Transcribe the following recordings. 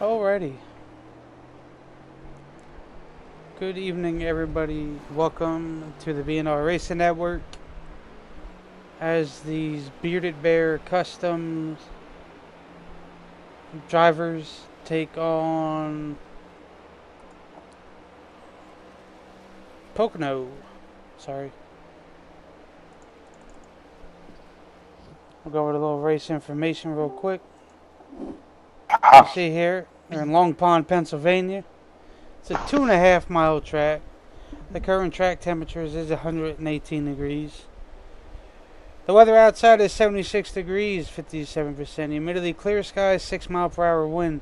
Alrighty. Good evening, everybody. Welcome to the BNR Racing Network. As these Bearded Bear Customs drivers take on Pocono. Sorry. We'll go over the little race information real quick. You see here, they're in Long Pond, Pennsylvania. It's a 2.5 mile track. The current track temperatures is 118 degrees. The weather outside is 76 degrees, 57% humidity, clear skies, 6 mile per hour wind.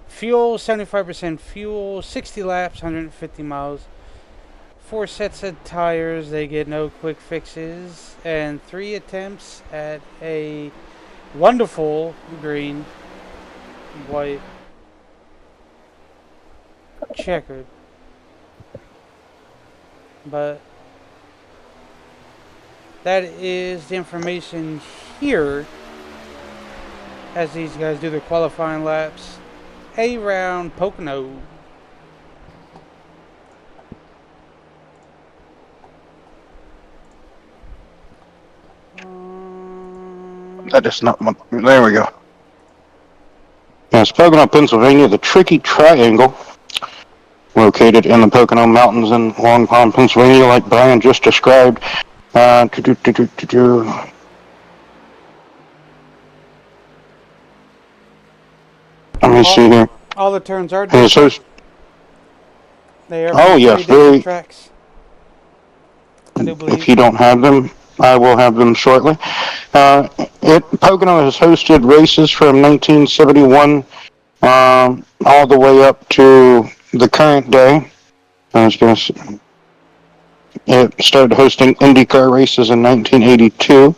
Fuel, 75% fuel, 60 laps, 150 miles. 4 sets of tires, they get no quick fixes, and 3 attempts at a wonderful green, white, checkered. But that is the information here as these guys do their qualifying laps around Pocono. That is not one. There we go. Yes, Pocono, Pennsylvania, the Tricky Triangle, located in the Pocono Mountains in Long Pond, Pennsylvania, like Brian just described. Let me see here. All the turns are different. They are from three different tracks. I do believe. If you don't have them, I will have them shortly. Pocono has hosted races from 1971 all the way up to the current day. It started hosting IndyCar races in 1982.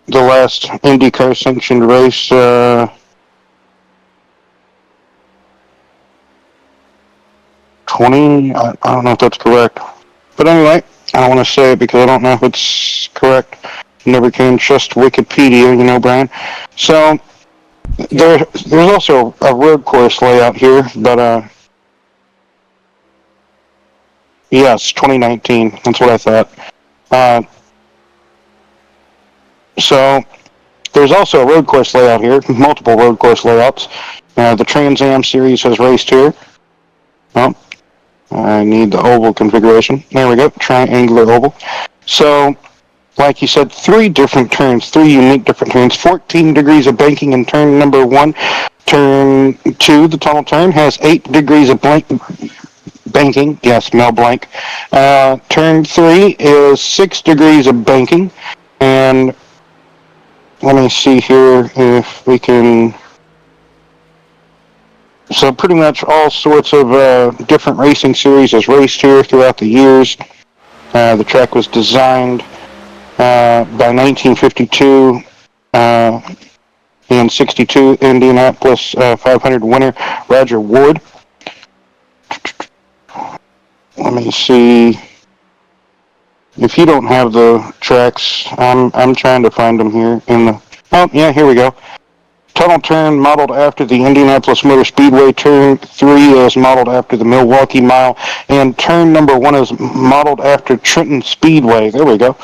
The last IndyCar sanctioned race I don't know if that's correct. But anyway, I don't want to say it because I don't know if it's correct. Never can trust Wikipedia, you know, Brian. So there's also a road course layout here, but yes, 2019. That's what I thought. So there's also a road course layout here, multiple road course layouts. The Trans Am series has raced here. Oh, I need the oval configuration. There we go, triangular oval. So, like you said, 3 different turns, 3 unique different turns, 14 degrees of banking in turn number 1. Turn 2, the tunnel turn, has 8 degrees of banking. Yes, Mel Blanc. Turn 3 is 6 degrees of banking. And let me see here if we can... So pretty much all sorts of different racing series has raced here throughout the years. The track was designed by 1952 and 62 Indianapolis 500 winner Roger Ward. Let me see. If you don't have the tracks, I'm trying to find them here in the... Oh, yeah, here we go. Tunnel turn modeled after the Indianapolis Motor Speedway. Turn 3 is modeled after the Milwaukee Mile. And turn number 1 is modeled after Trenton Speedway. There we go.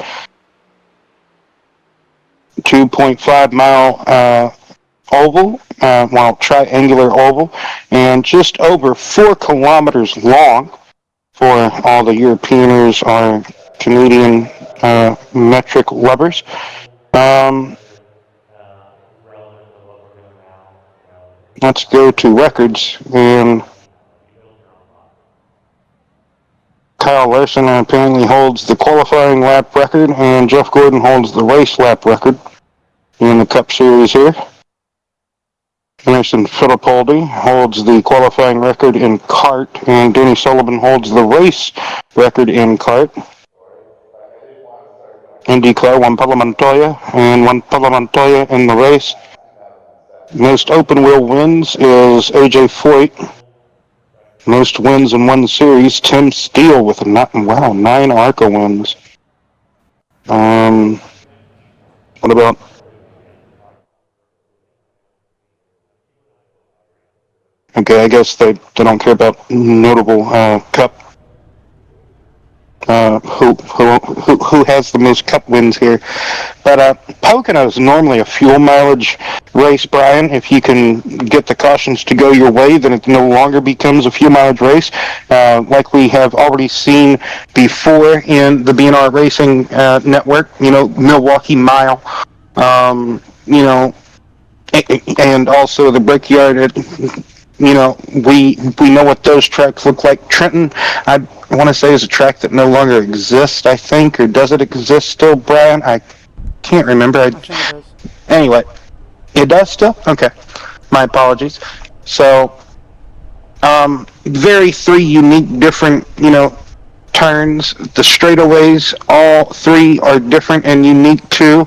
2.5 mile oval, triangular oval, and just over 4 kilometers long for all the Europeaners or Canadian metric lovers. Let's go to records, and Kyle Larson apparently holds the qualifying lap record, and Jeff Gordon holds the race lap record in the Cup Series here. Emerson Fittipaldi holds the qualifying record in kart, and Danny Sullivan holds the race record in kart. IndyCar, Juan Pablo Montoya, and Juan Pablo Montoya in the race. Most open wheel wins is AJ Foyt. Most wins in one series, Tim Steele with 9 ARCA wins. What about Okay, I guess they don't care about notable cup. Who has the most cup wins here? But Pocono is normally a fuel mileage race, Brian. If you can get the cautions to go your way, then it no longer becomes a fuel mileage race, like we have already seen before in the BNR Racing Network. You know, Milwaukee Mile. You know, and also the Brickyard. You know, we know what those tracks look like. Trenton, I want to say, is a track that no longer exists, I think, or does it exist still, Brian? I can't remember. I think it does. Anyway, it does still? Okay. My apologies. So, very three unique, different, turns. The straightaways, all three are different and unique too.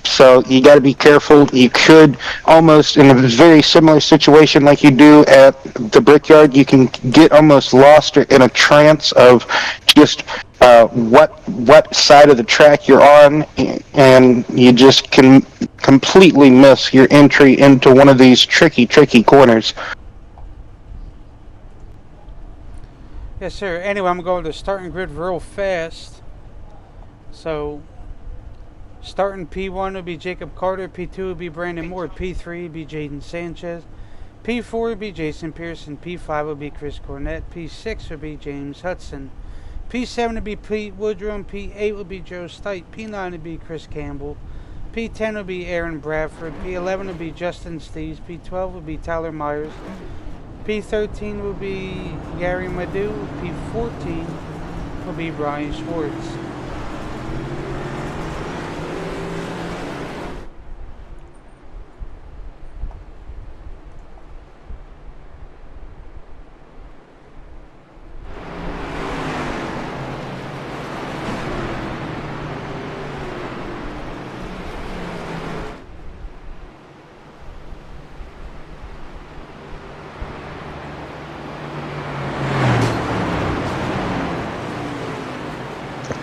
So you got to be careful. You could almost, in a very similar situation like you do at the Brickyard, you can get almost lost in a trance of just what side of the track you're on, and you just can completely miss your entry into one of these tricky corners. Yes, sir. Anyway, I'm going to the starting grid real fast. So, starting P1 would be Jacob Carter, P2 would be Brandon Moore, P3 would be Jaden Sanchez, P4 would be Jason Pearson, P5 would be Chris Cornett, P6 would be James Hudson, P7 would be Pete Woodrum, P8 would be Joe Stite, P9 would be Chris Campbell, P10 would be Aaron Bradford, P11 would be Justin Steves, P12 would be Tyler Myers, P13 would be Gary Madu, P14 would be Brian Schwartz.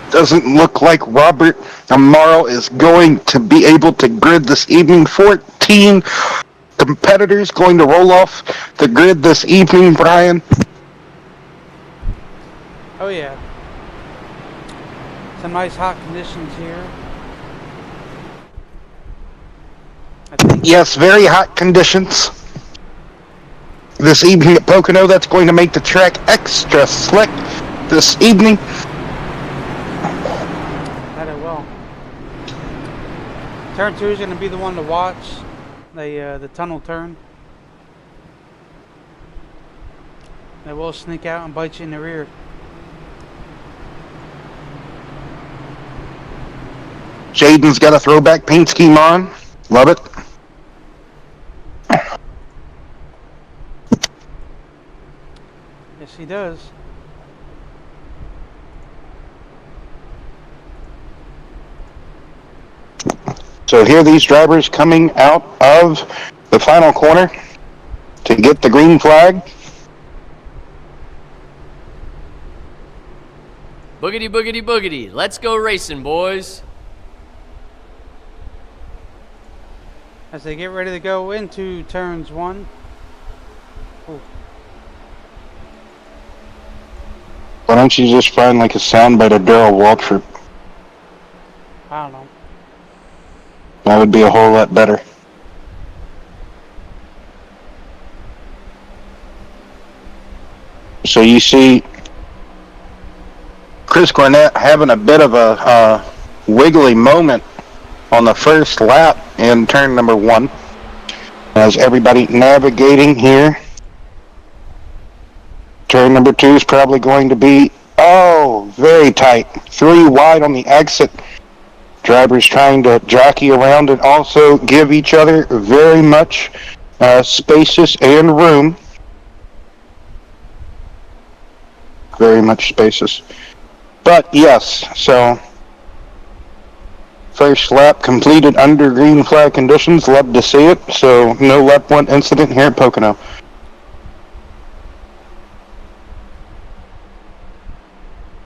Doesn't look like Robert Amaro is going to be able to grid this evening. 14 competitors going to roll off the grid this evening, Brian. Oh yeah. Some nice hot conditions here. Yes, very hot conditions this evening at Pocono. That's going to make the track extra slick this evening. Turn 2 is going to be the one to watch, the tunnel turn. They will sneak out and bite you in the rear. Jaden's got a throwback paint scheme on. Love it. Yes, he does. So here are these drivers coming out of the final corner to get the green flag. Boogity, boogity, boogity. Let's go racing, boys. As they get ready to go into turns 1. Ooh. Why don't you just find like a soundbite of Darrell Waltrip? I don't know. That would be a whole lot better. So you see Chris Cornett having a bit of a wiggly moment on the first lap in turn number 1 as everybody navigating here. Turn number 2 is probably going to be, very tight. 3 wide on the exit. Drivers trying to jockey around and also give each other very much spacious and room. Very much spacious. But yes, so first lap completed under green flag conditions. Love to see it. So no lap 1 incident here at Pocono.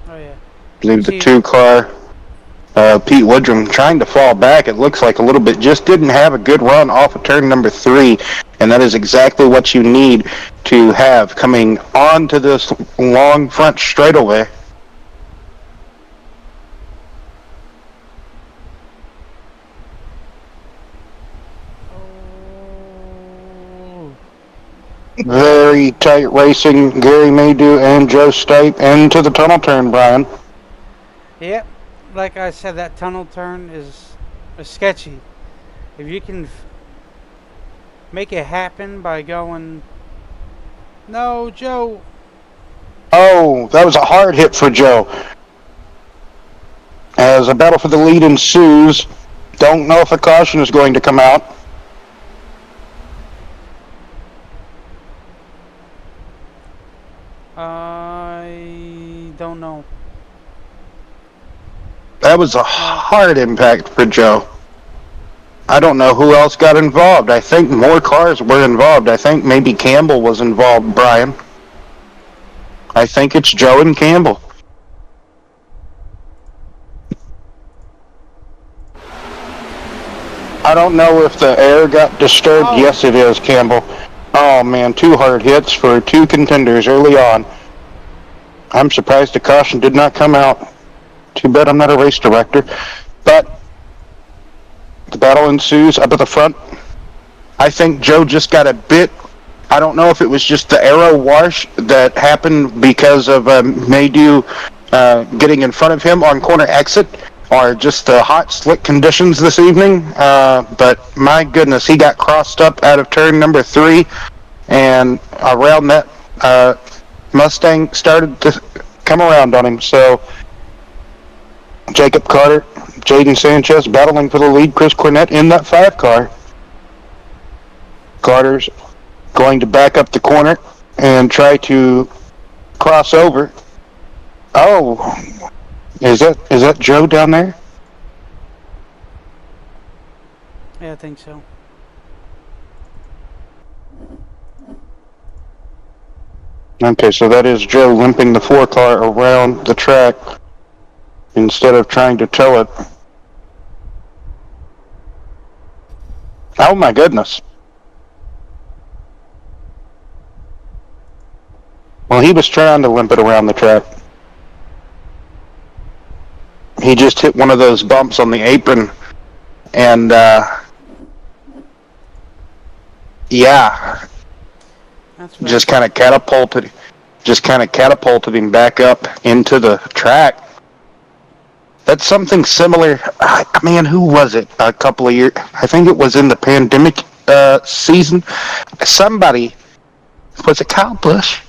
Oh yeah. I believe the 2 car. Pete Woodrum trying to fall back, it looks like a little bit, just didn't have a good run off of turn number 3 and that is exactly what you need to have coming onto this long front straightaway. Oh. Very tight racing. Gary Maydew and Joe Stipe into the tunnel turn, Brian. Yep. Like I said, that tunnel turn is sketchy. If you can make it happen by going, no, Joe. Oh, that was a hard hit for Joe. As a battle for the lead ensues, don't know if a caution is going to come out. I don't know. That was a hard impact for Joe. I don't know who else got involved. I think more cars were involved. I think maybe Campbell was involved, Brian. I think it's Joe and Campbell. I don't know if the air got disturbed. Oh. Yes, it is, Campbell. Oh, man, 2 hard hits for 2 contenders early on. I'm surprised the caution did not come out. Too bad I'm not a race director. But the battle ensues up at the front. I think Joe just got a bit. I don't know if it was just the aero wash that happened because of Maydew getting in front of him on corner exit, or just the hot, slick conditions this evening. But my goodness, he got crossed up out of turn number 3, and around that, Mustang started to come around on him. So Jacob Carter, Jaden Sanchez battling for the lead. Chris Cornett in that 5 car. Carter's going to back up the corner and try to cross over. Oh, is that Joe down there? Yeah, I think so. Okay, so that is Joe limping the 4 car around the track instead of trying to tow it. Oh my goodness. Well, he was trying to limp it around the track. He just hit one of those bumps on the apron, and yeah, That's right. just kind of catapulted him back up into the track. That's something similar. Man, who was it? A couple of years. I think it was in the pandemic season. Somebody, was it Kyle Busch?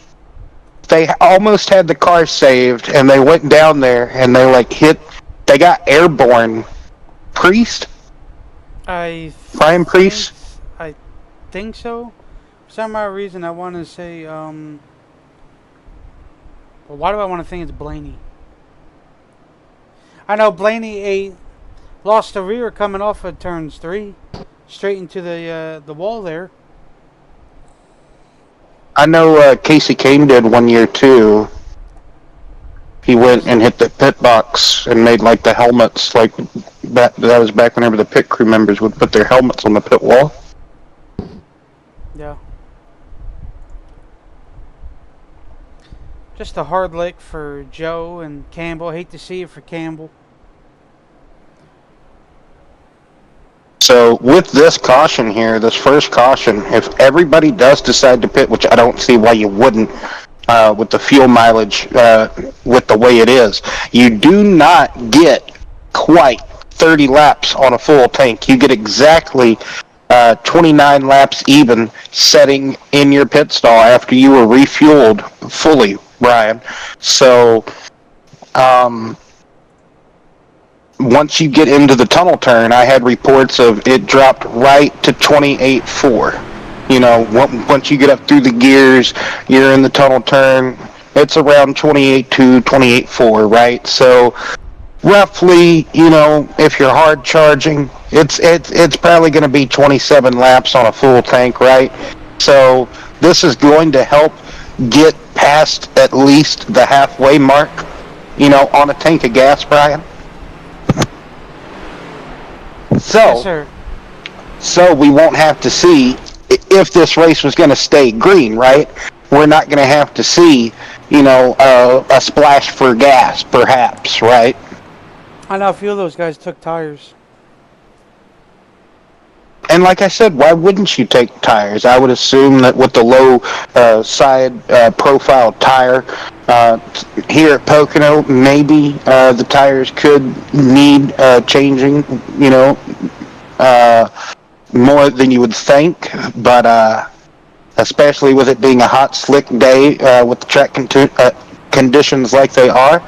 They almost had the car saved, and they went down there and they got airborne. Priest? Brian Priest? I think so. For some odd reason, I want to say, well, why do I want to think it's Blaney? I know Blaney lost the rear coming off of turns 3, straight into the wall there. I know Casey Kane did one year too. He went and hit the pit box and made like the helmets, like that was back whenever the pit crew members would put their helmets on the pit wall. Yeah. Just a hard lick for Joe and Campbell. Hate to see it for Campbell. So with this caution here, this first caution, if everybody does decide to pit, which I don't see why you wouldn't, with the fuel mileage, with the way it is, you do not get quite 30 laps on a full tank. You get exactly 29 laps even setting in your pit stall after you were refueled fully, Brian. So once you get into the tunnel turn, I had reports of it dropped right to 28.4. You know, once you get up through the gears, you're in the tunnel turn, it's around 28.2, 28.4, right? So roughly, you know, if you're hard charging, it's probably going to be 27 laps on a full tank, right? So this is going to help get past at least the halfway mark, you know, on a tank of gas, Brian. So, Yes, sir. so we won't have to see if this race was going to stay green, right? We're not going to have to see, a splash for gas, perhaps, right? I know a few of those guys took tires. And like I said, why wouldn't you take tires? I would assume that with the low side profile tire here at Pocono, maybe the tires could need changing, uh, more than you would think. But especially with it being a hot, slick day with the track conditions like they are,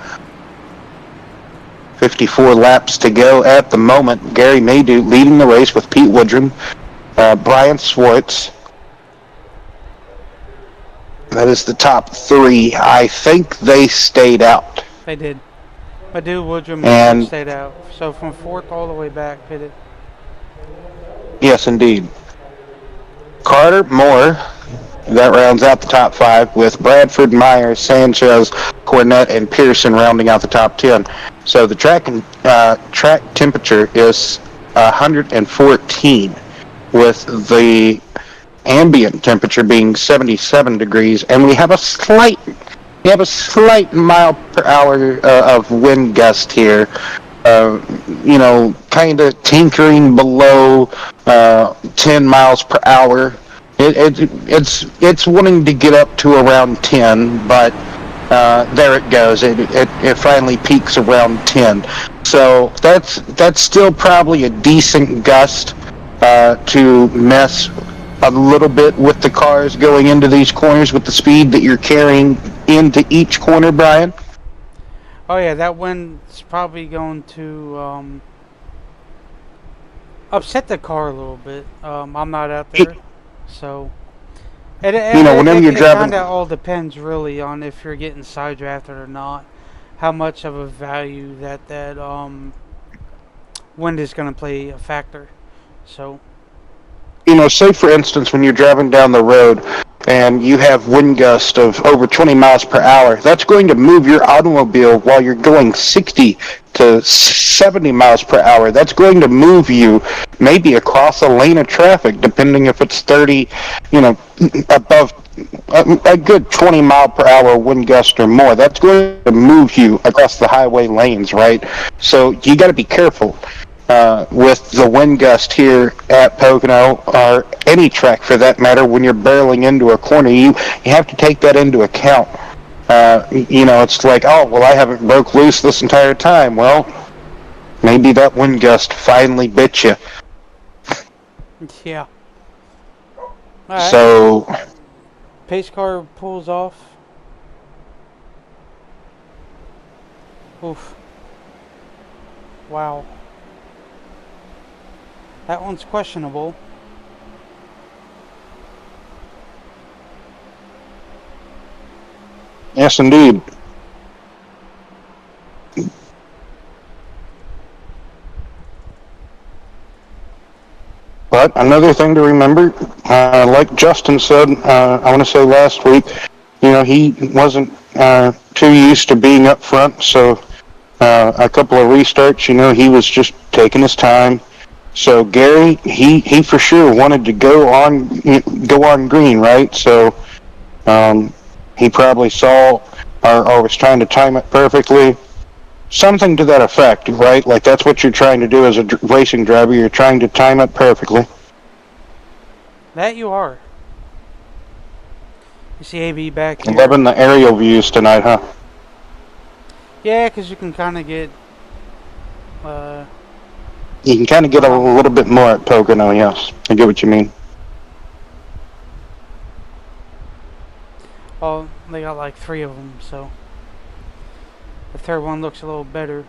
54 laps to go at the moment. Gary Maydew leading the race with Pete Woodrum, Brian Swartz. That is the top three. I think they stayed out. They did. Madu, Woodrum, And and stayed out. So from fourth all the way back, pitted. yes, indeed. Carter, Moore, that rounds out the top five, with Bradford, Myers, Sanchez, Cornett, and Pearson rounding out the top 10. So the track temperature is 114, with the ambient temperature being 77 degrees, and we have a slight mile per hour of wind gust here. Kind of tinkering below 10 miles per hour. It's wanting to get up to around 10, but there it goes. It finally peaks around 10. So that's still probably a decent gust to mess a little bit with the cars going into these corners with the speed that you're carrying into each corner, Brian. Oh yeah, that wind's probably going to upset the car a little bit. I'm not out there, so Whenever you're it driving, kind of all depends really on if you're getting side drafted or not. How much of a value that wind is going to play a factor. So. Say for instance when you're driving down the road and you have wind gust of over 20 miles per hour, that's going to move your automobile while you're going 60 to 70 miles per hour. That's going to move you maybe across a lane of traffic, depending if it's 30, above a good 20 mile per hour wind gust or more. That's going to move you across the highway lanes, right? So you got to be careful. With the wind gust here at Pocono, or any track for that matter, when you're barreling into a corner, you have to take that into account. It's like, oh, well, I haven't broke loose this entire time. Well, maybe that wind gust finally bit you. Yeah. All right. So, pace car pulls off. Oof. Wow. That one's questionable. yes, indeed. But another thing to remember, like Justin said, I want to say last week, he wasn't too used to being up front, so a couple of restarts, he was just taking his time. So Gary, he for sure wanted to go on green, right? So he probably saw or was trying to time it perfectly. Something to that effect, right? Like that's what you're trying to do as a racing driver. You're trying to time it perfectly. That you are. You see AB back here. Loving the aerial views tonight, huh? Yeah, because you can kind of get... You can kind of get a little bit more at Pocono, yes. I get what you mean. Well, they got like 3 of them, so... The third one looks a little better.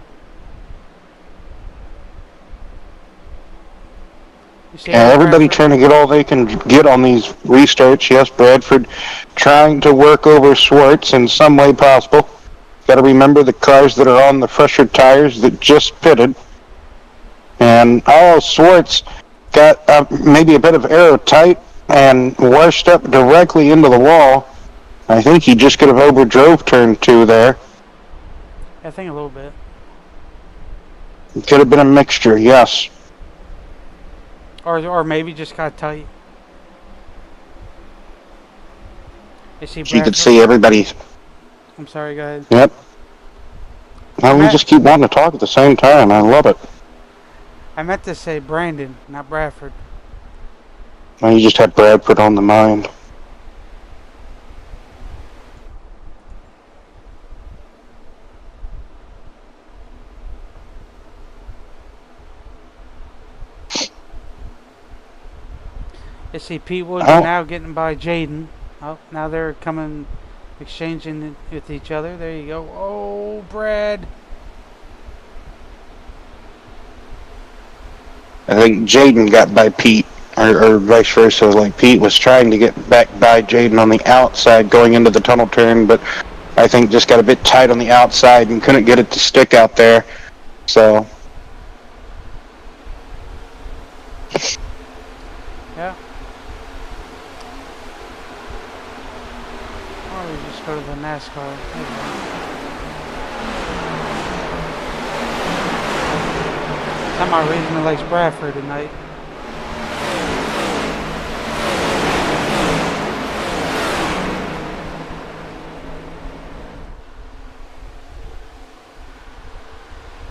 Yeah, everybody trying to get all they can get on these restarts. Yes, Bradford trying to work over Swartz in some way possible. Got to remember the cars that are on the fresher tires that just pitted. And Swartz got maybe a bit of aero tight and washed up directly into the wall. I think he just could have overdrove turn 2 there. I think a little bit. It could have been a mixture, yes. Or maybe just got tight. You see So you could Bradford? see everybody. I'm sorry, go ahead. Yep. Well, we just keep wanting to talk at the same time. I love it. I meant to say Brandon, not Bradford. Well, you just had Bradford on the mind. You see Pete Woods are now getting by Jaden. Oh, now they're coming, exchanging with each other. There you go. Oh, Brad. I think Jaden got by Pete, or vice versa. Like Pete was trying to get back by Jaden on the outside going into the tunnel turn, but I think just got a bit tight on the outside and couldn't get it to stick out there. So. Yeah. Or we just go to the NASCAR. Somehow Raisman likes Bradford tonight.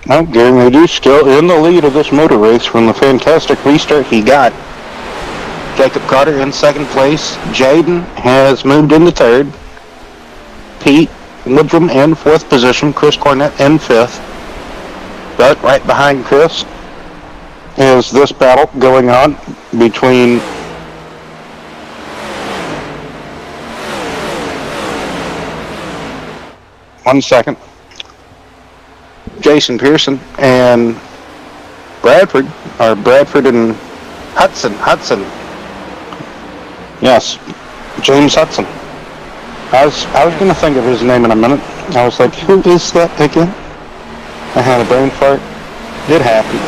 Well, Gary Moody still in the lead of this motor race from the fantastic restart he got. Jacob Carter in second place. Jaden has moved into third. Pete Woodrum in fourth position. Chris Cornett in fifth. But right behind Chris is this battle going on between Jason Pearson and Bradford and Hudson. Yes, James Hudson. I was going to think of his name in a minute. I was like, who is that again? I had a brain fart. It happens.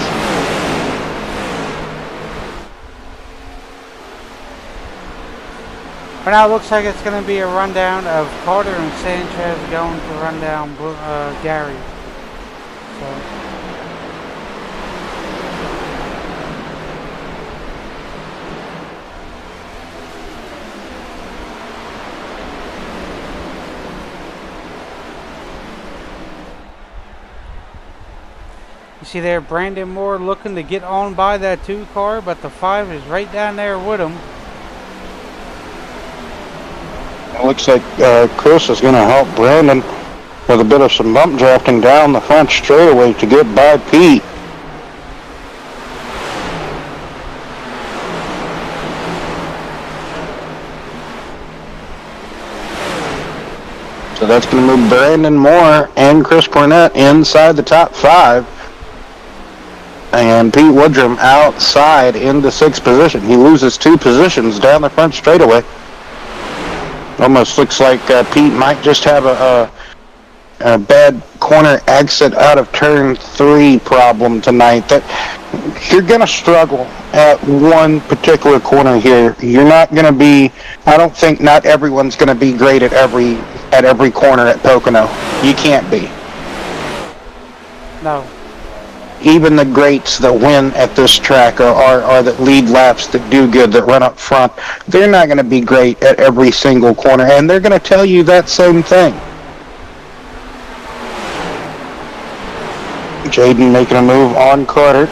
For now, it looks like it's going to be a rundown of Carter and Sanchez going to run down Gary. So. You see there, Brandon Moore looking to get on by that 2 car, but the 5 is right down there with him. It looks like Chris is going to help Brandon with a bit of some bump drafting down the front straightaway to get by Pete. So that's going to move Brandon Moore and Chris Cornett inside the top 5. And Pete Woodrum outside into 6th position. He loses 2 positions down the front straightaway. Almost looks like Pete might just have a bad corner exit out of turn 3 problem tonight. That you're going to struggle at one particular corner here. You're not going to be. I don't think not everyone's going to be great at every corner at Pocono. You can't be. No. Even the greats that win at this track are that lead laps, that do good, that run up front. They're not going to be great at every single corner, and they're going to tell you that same thing. Jaden making a move on Carter.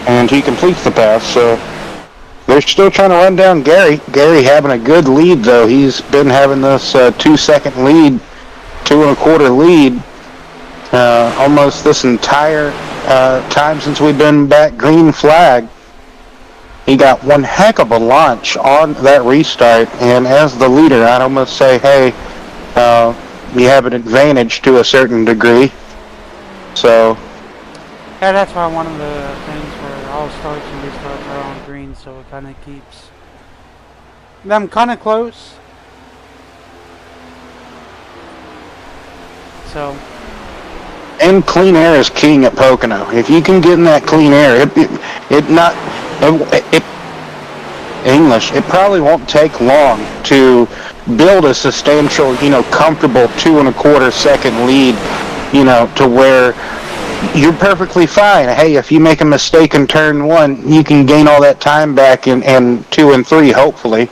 And he completes the pass, so they're still trying to run down Gary. Gary having a good lead, though. He's been having this 2-second lead, 2 1/4 lead, almost this entire time since we've been back green flag. He got one heck of a launch on that restart, and as the leader, I'd almost say, hey, you have an advantage to a certain degree. So. Yeah, that's why one of the things where all starts and restarts are on green, so it kind of keeps them kind of close. So. And clean air is king at Pocono. If you can get in that clean air, it probably won't take long to build a substantial, comfortable 2 1/4 second lead, to where you're perfectly fine. Hey, if you make a mistake in turn one, you can gain all that time back in 2 and 3, hopefully.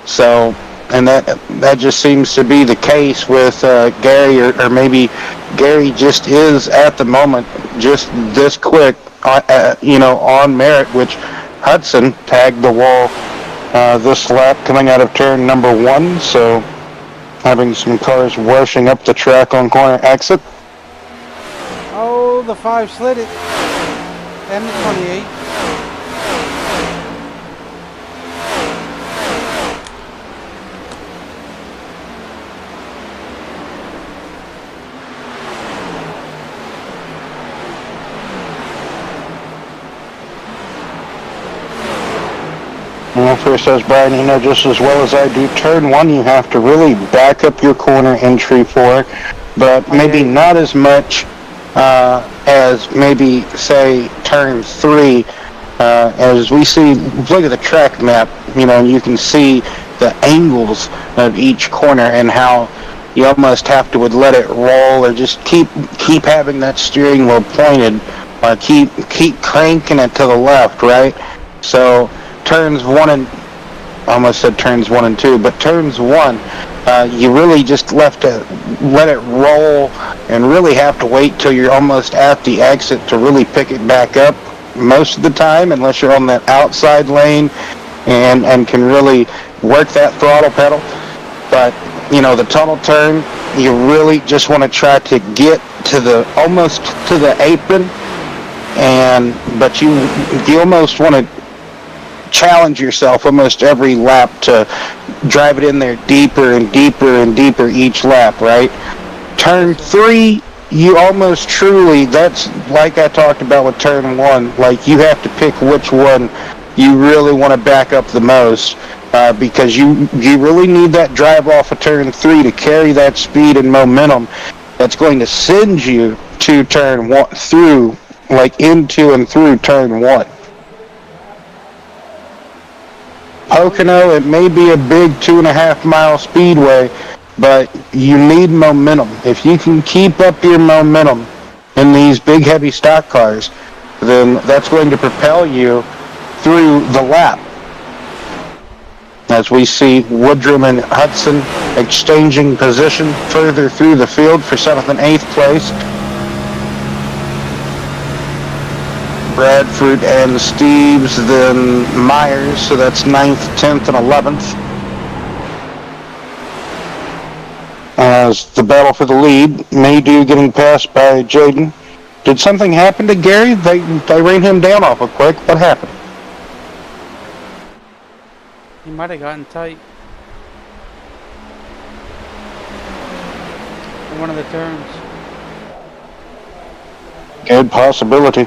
So, and that just seems to be the case with Gary, or maybe Gary just is at the moment just this quick, on merit, which Hudson tagged the wall this lap coming out of turn number 1. So, having some cars washing up the track on corner exit. Oh, the 5 slid it. And the 28. Well, first says Brian, just as well as I do, turn 1 you have to really back up your corner entry for, but maybe not as much as maybe, say, turn 3. As we see, look at the track map, you can see the angles of each corner and how you almost have to let it roll, or just keep having that steering wheel pointed, or keep cranking it to the left, right? So turns 1 and almost said turns 1 and 2, but turns 1, you really just let it roll, and really have to wait till you're almost at the exit to really pick it back up most of the time, unless you're on that outside lane and can really work that throttle pedal. But the tunnel turn, you really just want to try to get to almost to the apron, but you almost want to challenge yourself almost every lap to drive it in there deeper and deeper and deeper each lap, right? Turn 3, you almost truly, that's like I talked about with turn 1, like you have to pick which one you really want to back up the most, because you really need that drive off of turn 3 to carry that speed and momentum that's going to send you to turn 1 through, like into and through turn 1. Pocono, it may be a big 2.5 mile speedway, but you need momentum. If you can keep up your momentum in these big heavy stock cars, then that's going to propel you through the lap. As we see Woodrum and Hudson exchanging position further through the field for 7th and 8th place. Bradford and Steves, then Myers, so that's 9th, 10th, and 11th. As the battle for the lead, Maydew getting passed by Jaden. Did something happen to Gary? They ran him down awful quick. What happened? He might have gotten tight in one of the turns. Good possibility.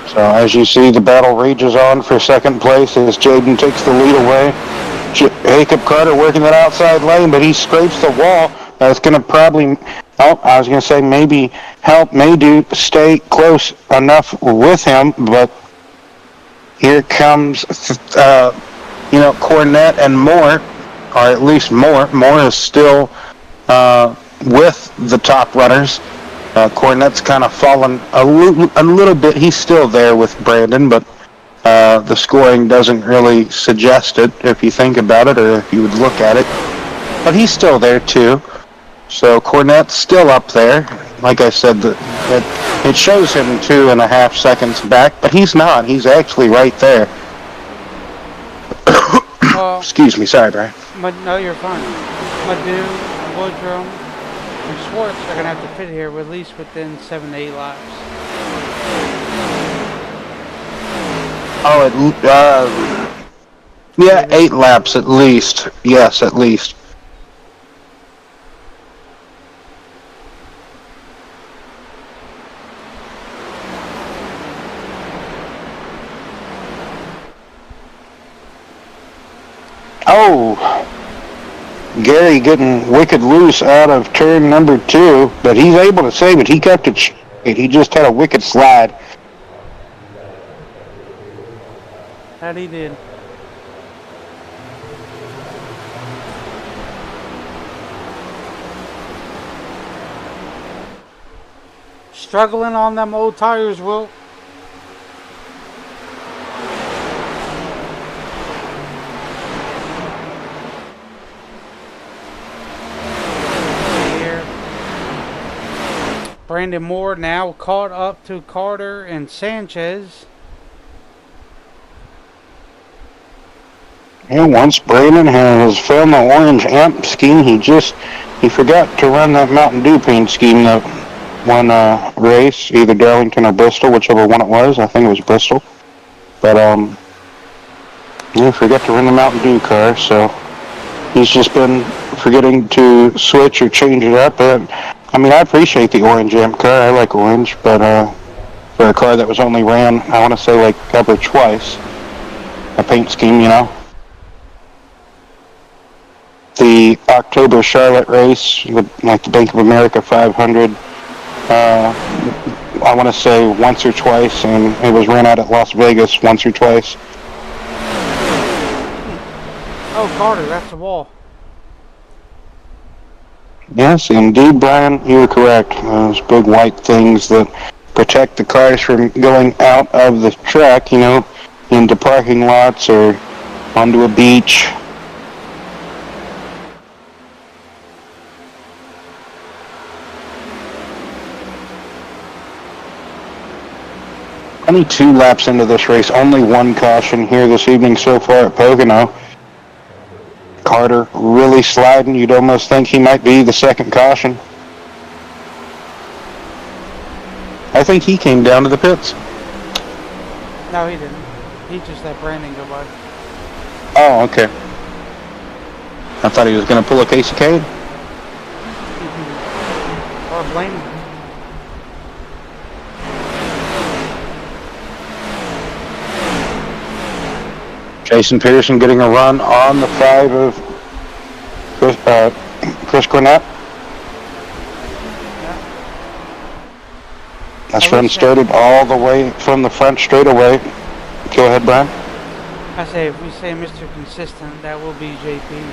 So as you see, the battle rages on for second place as Jaden takes the lead away. Jacob Carter working that outside lane, but he scrapes the wall. That's going to probably, I was going to say maybe help Maydew stay close enough with him, but here comes, Cornette and Moore, or at least Moore. Moore is still with the top runners. Cornette's kind of fallen a little bit. He's still there with Brandon, but the scoring doesn't really suggest it if you think about it, or if you would look at it. But he's still there too. So Cornette's still up there. Like I said, it shows him 2.5 seconds back, but he's not. He's actually right there. Excuse me, sorry, Brian. No, you're fine. Madu, Woodrum, and Schwartz are going to have to fit here at least within 7 to 8 laps. Yeah, 8 laps at least. Yes, at least. Oh, Gary getting wicked loose out of turn number 2, but he's able to save it. He kept it straight. He just had a wicked slide. That he did. Struggling on them old tires, Will. Here. Brandon Moore now caught up to Carter and Sanchez. And once Brandon has found the orange amp scheme, he forgot to run that Mountain Dew paint scheme that one race, either Darlington or Bristol, whichever one it was. I think it was Bristol. But forgot to run the Mountain Dew car, so he's just been forgetting to switch or change it up. I mean, I appreciate the orange amp car. I like orange, but for a car that was only ran, I want to say like ever twice, a paint scheme, you know. The October Charlotte race, like the Bank of America 500, I want to say once or twice, and it was ran out at Las Vegas once or twice. Oh, Carter, that's the wall. Yes, indeed, Brian, you're correct. Those big white things that protect the cars from going out of the track, you know, into parking lots or onto a beach. Only 2 laps into this race, only 1 caution here this evening so far at Pocono. Carter really sliding. You'd almost think he might be the second caution. I think he came down to the pits. No, he didn't. He just let Brandon go by. Oh, okay. I thought he was going to pull a Casey Cade. Or blame him. Jason Pearson getting a run on the 5 of Chris Cornett. Yeah. That's run started all the way from the front straightaway. Go ahead, Brian. I say, if we say Mr. Consistent, that will be JP.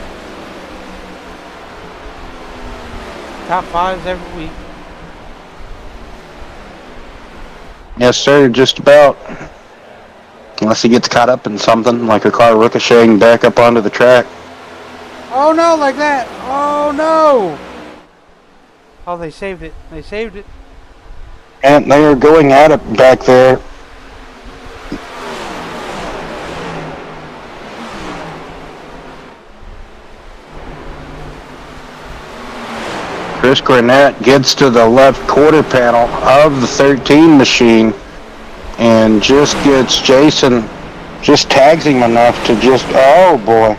Top 5s every week. Yes, sir, just about. Unless he gets caught up in something, like a car ricocheting back up onto the track. Oh no, like that! Oh no! Oh, they saved it. They saved it. And they are going at it back there. Chris Cornett gets to the left quarter panel of the 13 machine and just gets Jason, just tags him enough to just, oh boy.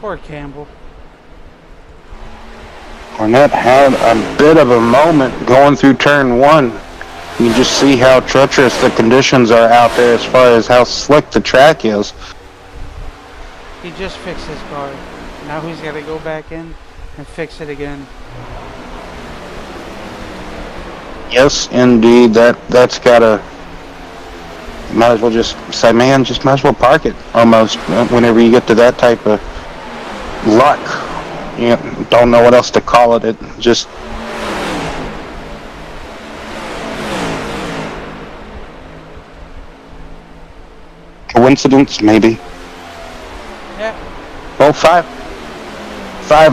Poor Campbell. Cornett had a bit of a moment going through turn 1. You just see how treacherous the conditions are out there as far as how slick the track is. He just fixed his car. Now he's got to go back in and fix it again. Yes, indeed. That's gotta. Might as well just say, man, just might as well park it. Almost whenever you get to that type of luck, you don't know what else to call it. It just. Coincidence, maybe. Yeah. Well, five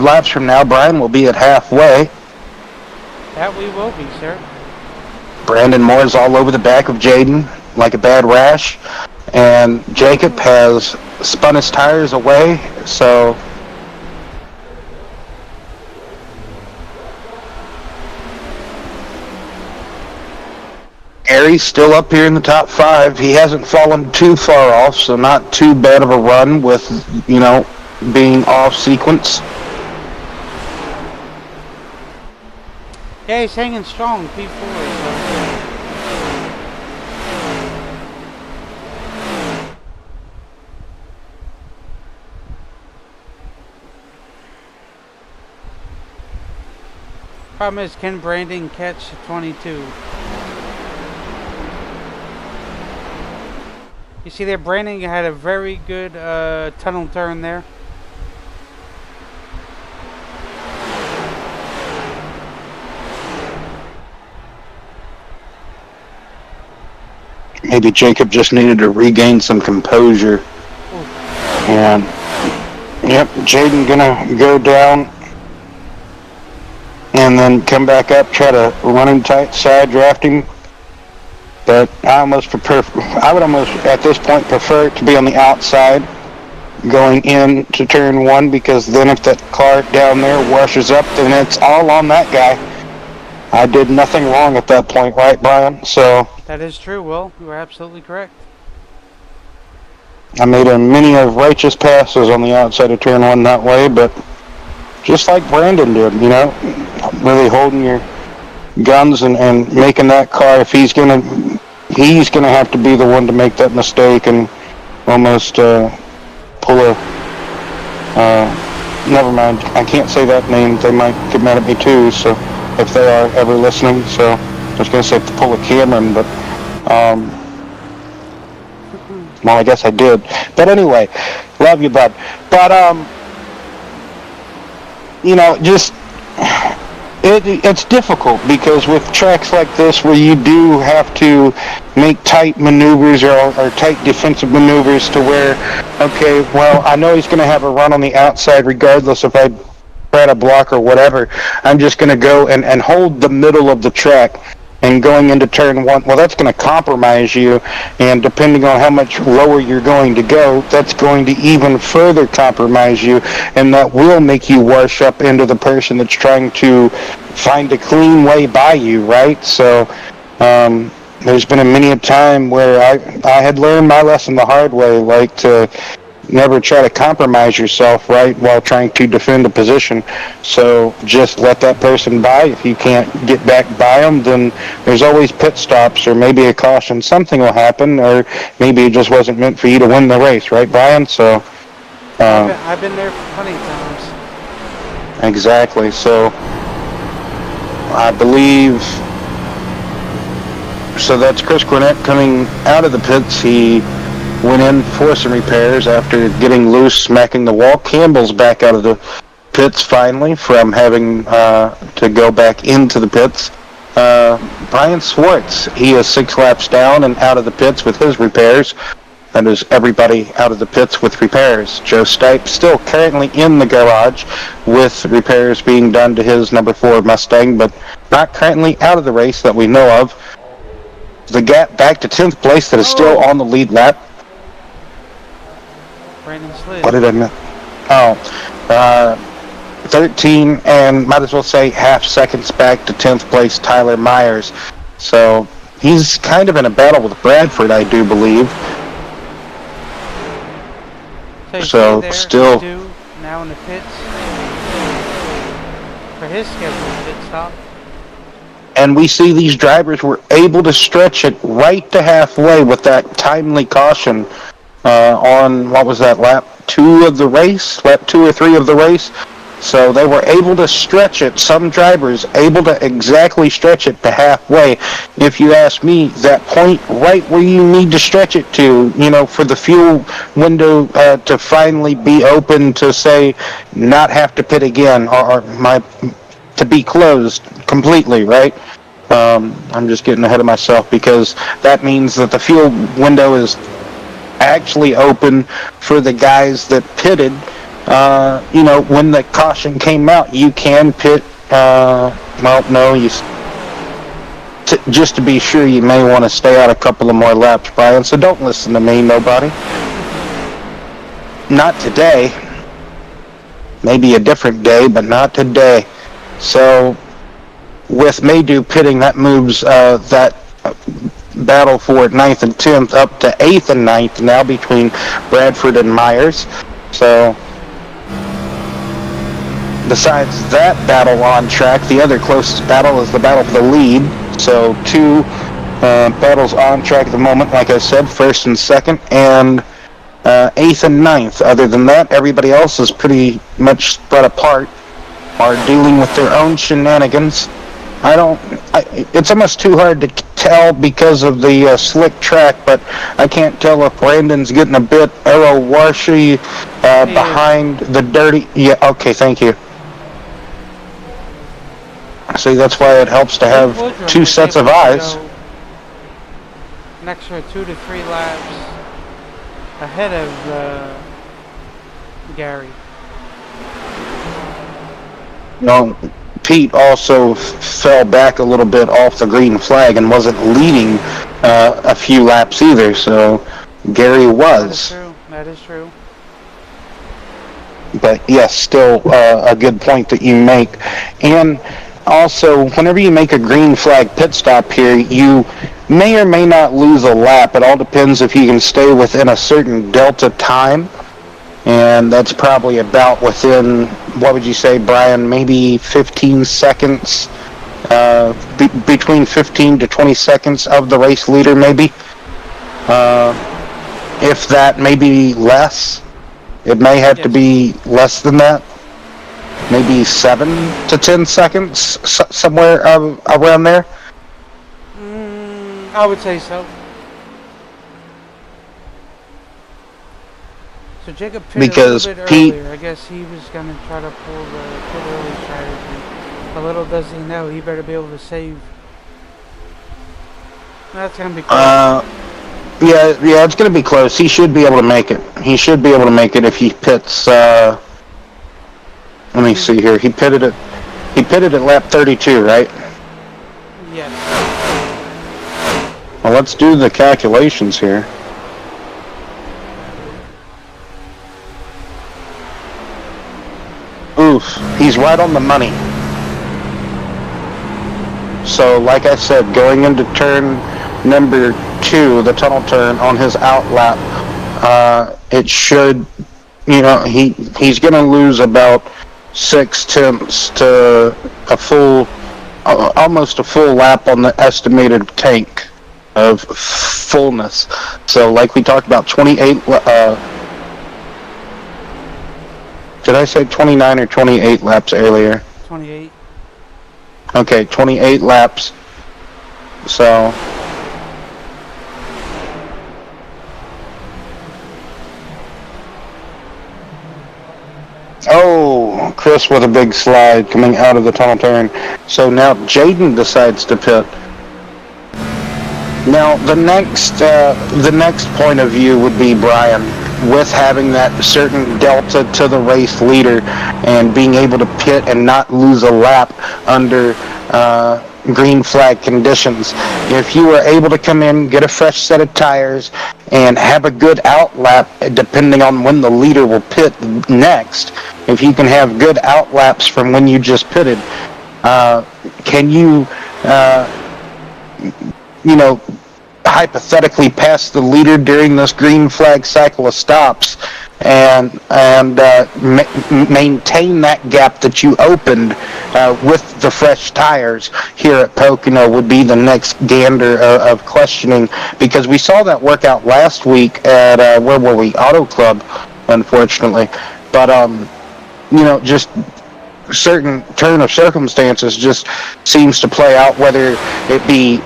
laps from now, Brian will be at halfway. That we will be, sir. Brandon Moore's all over the back of Jaden like a bad rash, and Jacob has spun his tires away, so Gary's still up here in the top 5. He hasn't fallen too far off, so not too bad of a run with, you know, being off sequence. Yeah, he's hanging strong, P4. So. Problem is, can Brandon catch 22? You see there, Brandon had a very good tunnel turn there. Maybe Jacob just needed to regain some composure. And, yep, Jaden gonna go down and then come back up, try to run him tight, side draft him. But I would almost at this point prefer to be on the outside going in to turn one, because then if that car down there washes up, then it's all on that guy. I did nothing wrong at that point, right, Brian? So that is true, Will. You are absolutely correct. I made a many of righteous passes on the outside of turn one that way, but just like Brandon did, really holding your guns and making that car, if he's gonna have to be the one to make that mistake and almost pull a never mind, I can't say that name, they might get mad at me too, so if they are ever listening, so I was gonna say to pull a Cameron, but well, I guess I did. But anyway, love you, bud. But just it's difficult, because with tracks like this where you do have to make tight maneuvers or tight defensive maneuvers to where, okay, well, I know he's going to have a run on the outside regardless if I try to block or whatever. I'm just going to go and hold the middle of the track. And going into turn one, well, that's going to compromise you, and depending on how much lower you're going to go, that's going to even further compromise you, and that will make you wash up into the person that's trying to find a clean way by you, right? So there's been many a time where I had learned my lesson the hard way, like to never try to compromise yourself, right, while trying to defend a position. So just let that person by. If you can't get back by them, then there's always pit stops or maybe a caution. Something will happen, or maybe it just wasn't meant for you to win the race, right, Brian? So I've been there plenty of times. Exactly. So I believe, so that's Chris Cornett coming out of the pits. He went in for some repairs after getting loose, smacking the wall. Campbell's back out of the pits finally from having to go back into the pits. Brian Swartz, he is 6 laps down and out of the pits with his repairs. That is everybody out of the pits with repairs. Joe Stipe still currently in the garage with repairs being done to his number 4 Mustang, but not currently out of the race that we know of. The gap back to 10th place that is still on the lead lap. Brandon slid. What did I miss? 13 and might as well say half seconds back to 10th place Tyler Myers. So he's kind of in a battle with Bradford, I do believe. So still now in the pits for his scheduled pit stop. And we see these drivers were able to stretch it right to halfway with that timely caution on, what was that, lap 2 of the race? Lap 2 or 3 of the race? So they were able to stretch it, some drivers able to exactly stretch it to halfway. If you ask me, that point right where you need to stretch it to, for the fuel window to finally be open to, say, not have to pit again, or to be closed completely, right? I'm just getting ahead of myself, because that means that the fuel window is actually open for the guys that pitted. When the caution came out, you can pit. Just to be sure, you may want to stay out a couple of more laps, Brian. So don't listen to me, nobody. Not today. Maybe a different day, but not today. So with Maydew pitting, that moves that battle for 9th and 10th up to 8th and 9th now between Bradford and Myers. So besides that battle on track, the other closest battle is the battle for the lead. So 2 battles on track at the moment, like I said, 1st and 2nd, and 8th and 9th. Other than that, everybody else is pretty much spread apart. are dealing with their own shenanigans. It's almost too hard to tell because of the slick track, but I can't tell if Brandon's getting a bit arrow-washy behind the dirty... Yeah, okay, thank you. See, that's why it helps to have two sets of eyes. An extra 2 to 3 laps ahead of Gary. No, Pete also fell back a little bit off the green flag and wasn't leading a few laps either, so Gary was. That is true. But yes, still a good point that you make. And also, whenever you make a green flag pit stop here, you may or may not lose a lap. It all depends if you can stay within a certain delta time. And that's probably about within, what would you say, Brian, maybe 15 seconds, between 15 to 20 seconds of the race leader, maybe. If that, maybe less. It may have to be less than that. Maybe 7 to 10 seconds, somewhere around there. I would say so. So Jacob pitted a little bit earlier. I guess he was going to try to pull the pit early strategy. But little does he know, he better be able to save. That's going to be close. Yeah, it's going to be close. He should be able to make it. He should be able to make it if he pits. Let me see here. He pitted at lap 32, right? Yes. Well, let's do the calculations here. Oof, he's right on the money. So, like I said, going into turn number 2, the tunnel turn on his out lap, it should, he's going to lose about 6/10 to a full, almost a full lap on the estimated tank of fullness. So, like we talked about, 28. Did I say 29 or 28 laps earlier? 28. Okay, 28 laps. So. Oh, Chris with a big slide coming out of the tunnel turn. So now Jaden decides to pit. Now the next point of view would be Brian, with having that certain delta to the race leader and being able to pit and not lose a lap under green flag conditions. If you were able to come in, get a fresh set of tires, and have a good out lap, depending on when the leader will pit next, if you can have good out laps from when you just pitted, can you, hypothetically pass the leader during this green flag cycle of stops and maintain that gap that you opened with the fresh tires here at Pocono would be the next gander of questioning, because we saw that work out last week at where were we, Auto Club, unfortunately. But just certain turn of circumstances just seems to play out, whether it be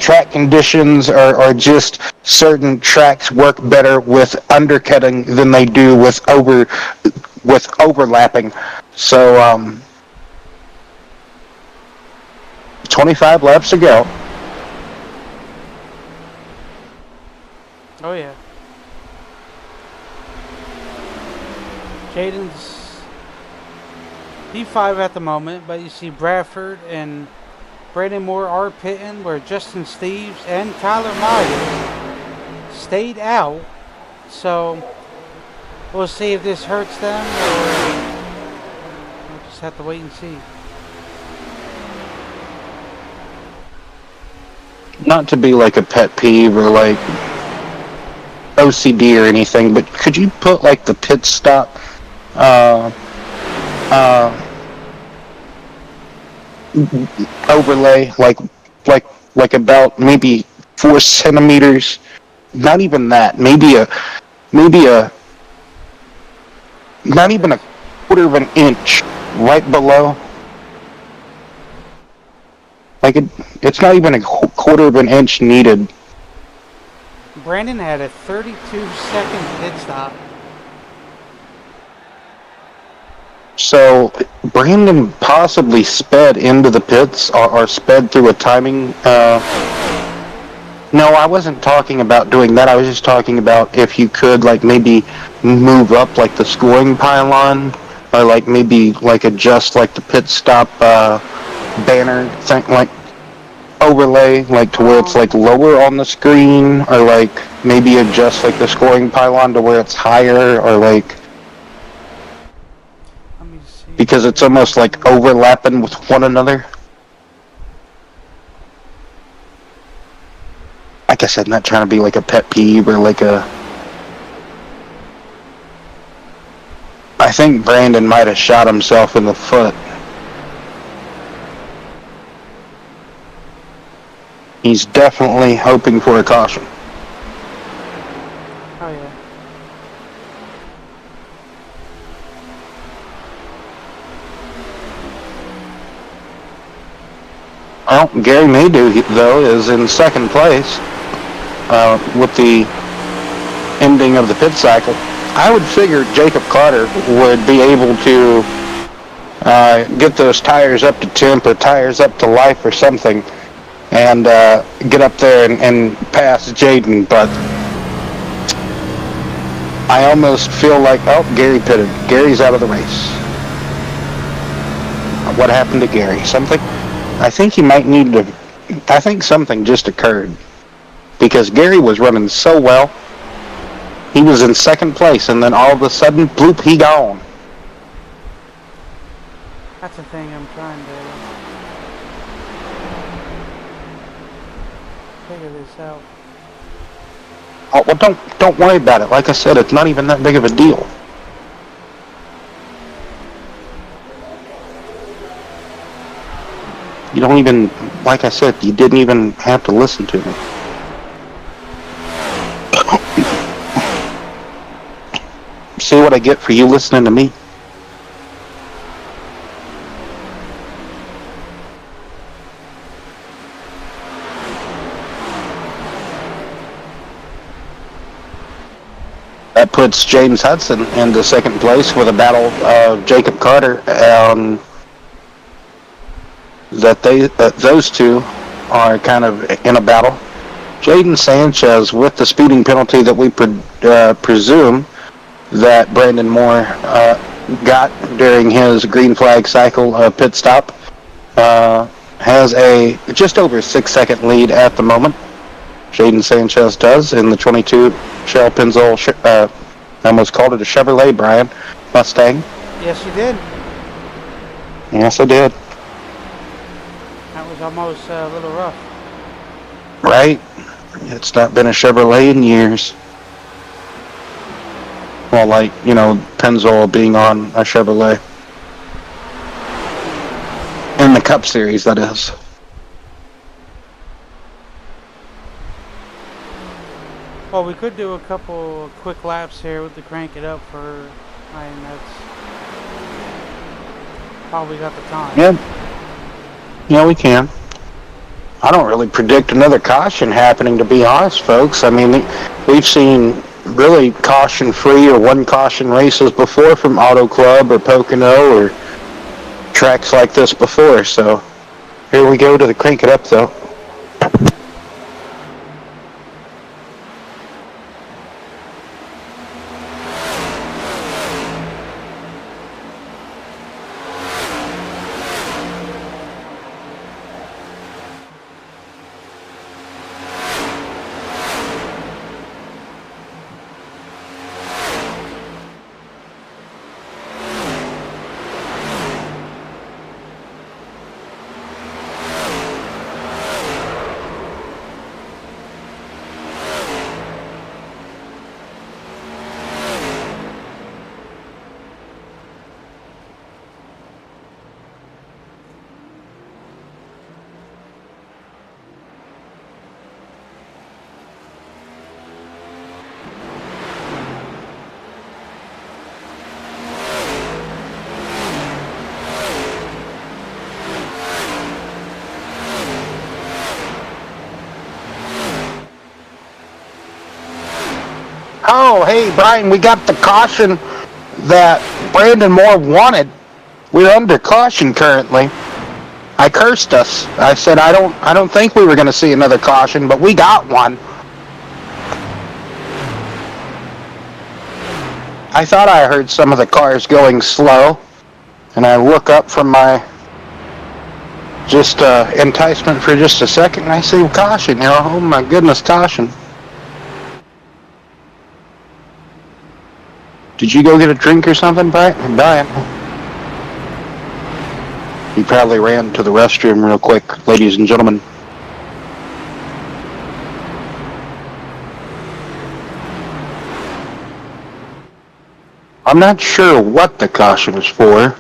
track conditions or just certain tracks work better with undercutting than they do with overlapping. So 25 laps to go. Oh yeah. Jaden's P5 at the moment, but you see Bradford and Brandon Moore are pitting, where Justin Steves and Tyler Myers stayed out. So we'll see if this hurts them, or we'll just have to wait and see. Not to be like a pet peeve or like OCD or anything, but could you put like the pit stop overlay like about maybe 4 centimeters, not even that, maybe not even a quarter of an inch right below. Like it's not even a quarter of an inch needed. Brandon had a 32-second pit stop. So Brandon possibly sped into the pits or sped through a timing. No, I wasn't talking about doing that. I was just talking about if you could, like, maybe move up, like, the scoring pylon, or, like, maybe, like, adjust, like, the pit stop banner thing, like, overlay, like, to where it's, like, lower on the screen, or, like, maybe adjust, like, the scoring pylon to where it's higher, or, like, Let me see. because it's almost, like, overlapping with one another. Like I said, not trying to be like a pet peeve or like a... I think Brandon might have shot himself in the foot. He's definitely hoping for a caution. Oh, yeah. Well, Gary Maydew, though, is in second place with the ending of the pit cycle. I would figure Jacob Carter would be able to get those tires up to temp or tires up to life or something and get up there and pass Jaden, but I almost feel like, oh, Gary pitted. Gary's out of the race. What happened to Gary? Something? I think he might need to... I think something just occurred. Because Gary was running so well. He was in second place, and then all of a sudden, bloop, he gone. That's the thing I'm trying to figure this out. Oh, well, don't worry about it. Like I said, it's not even that big of a deal. You don't even, like I said, you didn't even have to listen to me. See what I get for you listening to me? That puts James Hudson into second place with a battle of Jacob Carter. Those two are kind of in a battle. Jaden Sanchez, with the speeding penalty that we presume that Brandon Moore got during his green flag cycle pit stop, has a just over 6-second lead at the moment. Jaden Sanchez does in the 22 Shell Pennzoil, I almost called it a Chevrolet, Brian, Mustang. Yes, you did. Yes, I did. That was almost a little rough. Right? It's not been a Chevrolet in years. Well, like, you know, Pennzoil being on a Chevrolet. In the Cup Series, that is. Well, we could do a couple quick laps here with the crank it up for... I mean, that's... probably got the time. Yeah, we can. I don't really predict another caution happening, to be honest, folks. I mean, we've seen really caution-free or one-caution races before from Auto Club or Pocono or tracks like this before, so here we go to the crank it up, though. Oh, hey, Brian, we got the caution that Brandon Moore wanted. We're under caution currently. I cursed us. I said I don't think we were going to see another caution, but we got one. I thought I heard some of the cars going slow, and I look up from my just enticement for just a second, and I see caution. Oh my goodness, caution. Did you go get a drink or something, Brian? He probably ran to the restroom real quick, ladies and gentlemen. I'm not sure what the caution is for.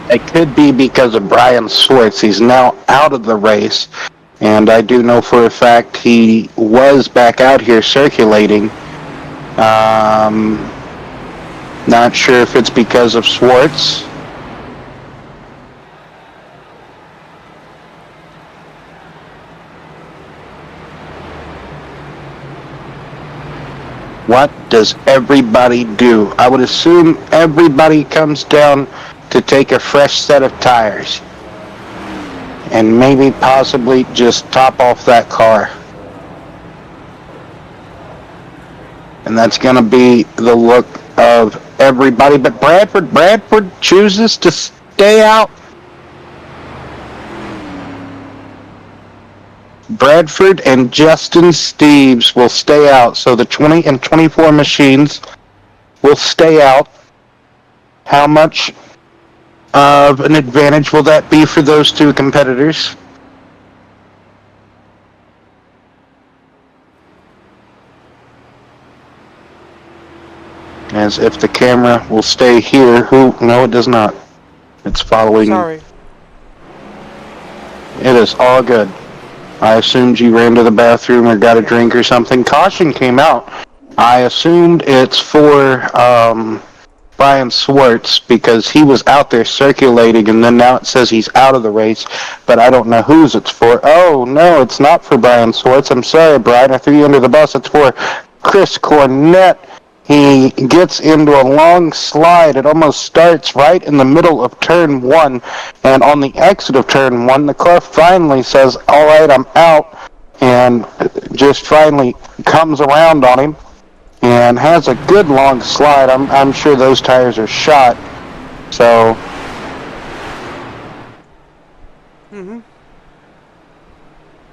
It could be because of Brian Swartz. He's now out of the race, and I do know for a fact he was back out here circulating. Not sure if it's because of Swartz. What does everybody do? I would assume everybody comes down to take a fresh set of tires and maybe possibly just top off that car. And that's going to be the look of everybody. But Bradford chooses to stay out. Bradford and Justin Steves will stay out. So the 20 and 24 machines will stay out. How much of an advantage will that be for those two competitors? As if the camera will stay here. No, it does not. It's following. Sorry. It is all good. I assumed you ran to the bathroom or got a drink or something. Caution came out. I assumed it's for Brian Swartz because he was out there circulating, and then now it says he's out of the race, but I don't know whose it's for. Oh, no, it's not for Brian Swartz. I'm sorry, Brian. I threw you under the bus. It's for Chris Cornett. He gets into a long slide. It almost starts right in the middle of turn one, and on the exit of turn one, the car finally says, all right, I'm out, and just finally comes around on him and has a good long slide. I'm sure those tires are shot. So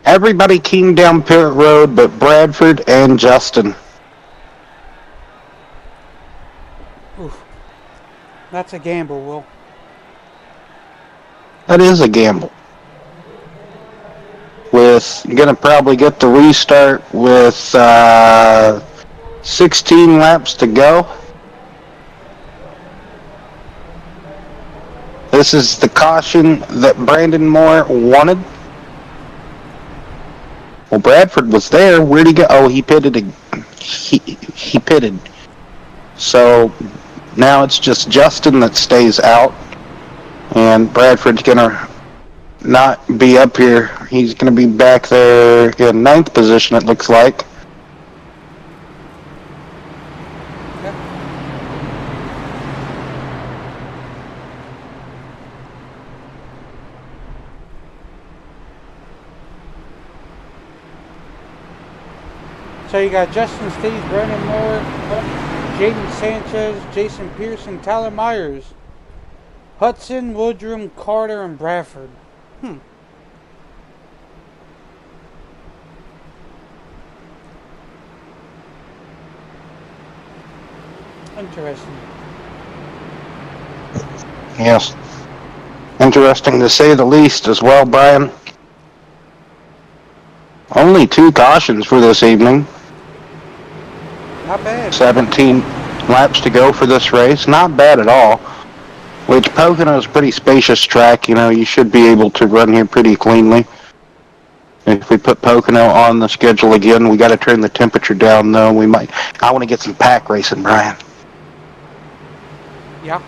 everybody came down pit road but Bradford and Justin. Oof. That's a gamble, Will. That is a gamble. You're going to probably get the restart with 16 laps to go. This is the caution that Brandon Moore wanted. Well, Bradford was there. Where'd he go? Oh, he pitted. He pitted. So now it's just Justin that stays out. And Bradford's going to not be up here. He's going to be back there in 9th position, it looks like. So you got Justin Steves, Brandon Moore, Jaden Sanchez, Jason Pearson, Tyler Myers, Hudson, Woodrum, Carter, and Bradford. Interesting. Yes. Interesting to say the least as well, Brian. Only 2 cautions for this evening. Not bad. 17 laps to go for this race. Not bad at all. Which Pocono is a pretty spacious track. You should be able to run here pretty cleanly. If we put Pocono on the schedule again, we got to turn the temperature down, though. I want to get some pack racing, Brian. Yeah.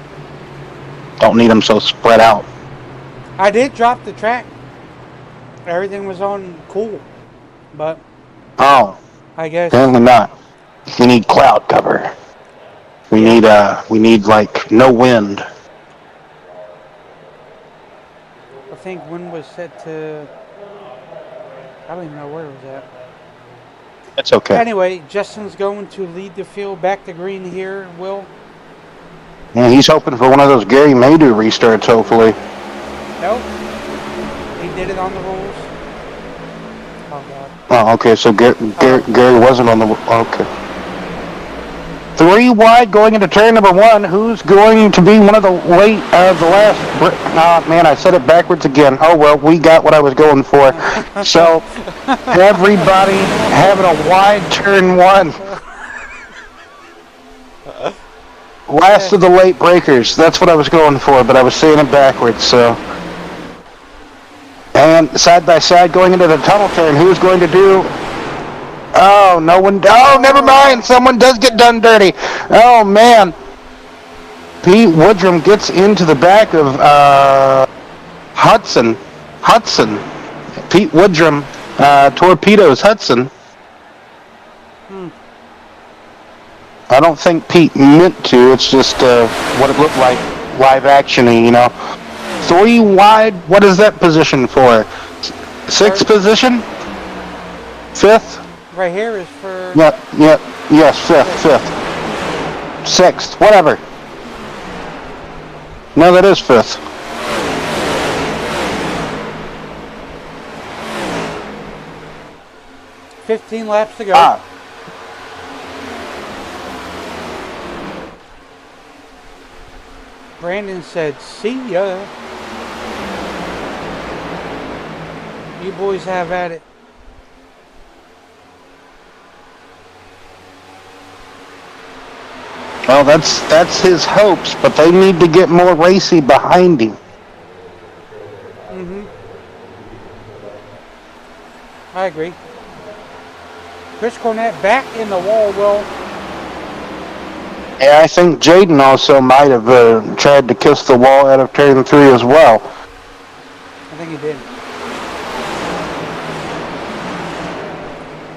Don't need them so spread out. I did drop the track. Everything was on cool, but Oh, I guess apparently not. We need cloud cover. We need like no wind. I think wind was set to. I don't even know where it was at. It's okay. Anyway, Justin's going to lead the field back to green here. Will. Yeah, he's hoping for one of those Gary Maydew restarts, hopefully. Nope. He did it on the rules. Oh god. Oh, okay. So Gary wasn't on the. Okay. 3 wide going into turn number 1. Who's going to be one of the the last? Oh man, I said it backwards again. Oh well, we got what I was going for. So everybody having a wide turn 1. Last of the late breakers. That's what I was going for, but I was saying it backwards. So. And side by side going into the tunnel turn. Who's going to do? Oh, no one. Oh, never mind. Someone does get done dirty. Oh, man. Pete Woodrum gets into the back of Hudson. Pete Woodrum torpedoes Hudson. I don't think Pete meant to. It's just what it looked like live action-y, you know. 3 wide. What is that position for? 6th position? 5th? Right here is for. Yes, 5th. 6th, whatever. No, that is 5th. $15 laps to go. Brandon said, "See ya." You boys have at it. Well, that's his hopes, but they need to get more racy behind him. I agree. Chris Cornett back in the wall, Will. Yeah, I think Jaden also might have tried to kiss the wall out of turn 3 as well. I think he did.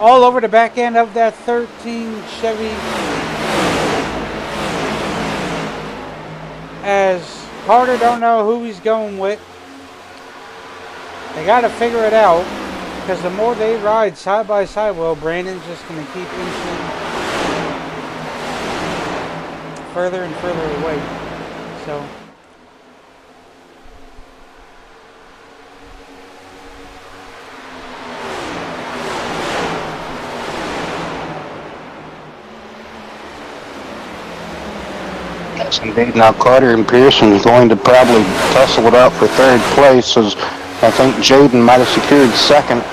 All over the back end of that 13 Chevy. As Carter don't know who he's going with. They got to figure it out. Because the more they ride side by side, well, Brandon's just going to keep inching further and further away. So. Yes, indeed. Now Carter and Pearson is going to probably tussle it out for 3rd place, as I think Jaden might have secured 2nd.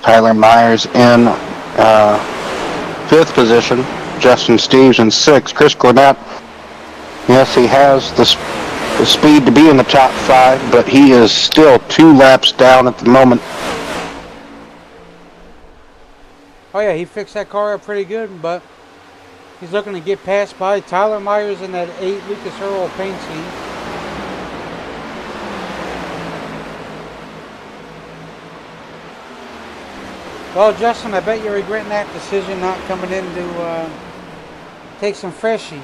Tyler Myers in 5th position. Justin Steves in 6th. Chris Cornett, yes, he has the speed to be in the top 5, but he is still 2 laps down at the moment. Oh yeah, he fixed that car up pretty good, but he's looking to get passed by Tyler Myers in that 8 Lucas Earl paint scheme. Well, Justin, I bet you're regretting that decision not coming in to take some freshies.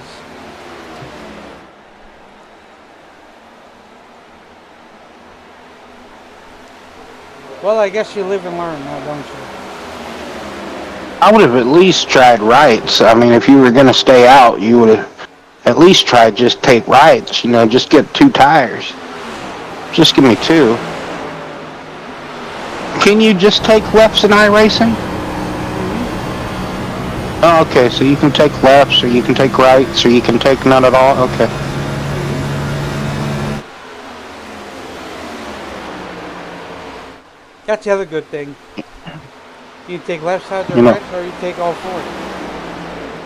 Well, I guess you live and learn now, don't you? I would have at least tried rights. I mean, if you were going to stay out, you would have at least tried just take rights. You know, just get 2 tires. Just give me 2. Can you just take lefts in iRacing? Oh, okay, so you can take lefts, or you can take rights, or you can take none at all? Okay. That's the other good thing. You take left side to right, or you take all 4.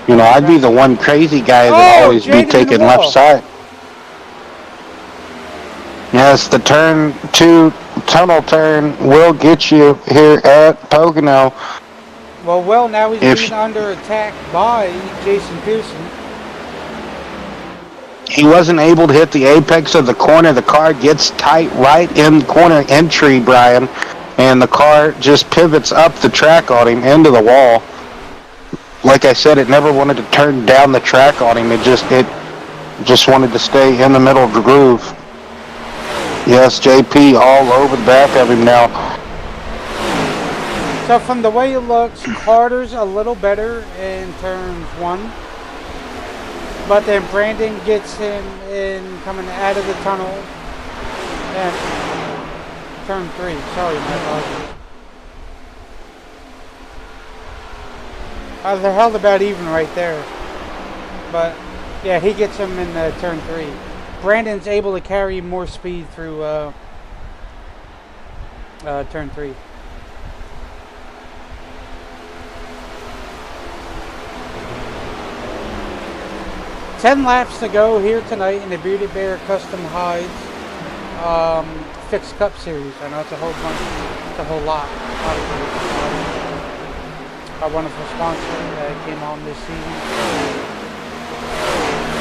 You know, I'd be the one crazy guy that always be taking left side. Yes, the turn 2 tunnel turn will get you here at Pocono. Well, now he's being under attack by Jason Pearson. He wasn't able to hit the apex of the corner. The car gets tight right in corner entry, Brian, and the car just pivots up the track on him into the wall. Like I said, it never wanted to turn down the track on him. It just wanted to stay in the middle of the groove. Yes, JP all over the back of him now. So from the way it looks, Carter's a little better in turns 1. But then Brandon gets him in coming out of the tunnel and turn 3. Sorry, my apologies. They're held about even right there. But yeah, he gets him in turn 3. Brandon's able to carry more speed through turn 3. Ten laps to go here tonight in the Bearded Bear Custom Hides Fixed Cup Series. I know it's a whole bunch, it's a whole lot. Our wonderful sponsor that came on this season.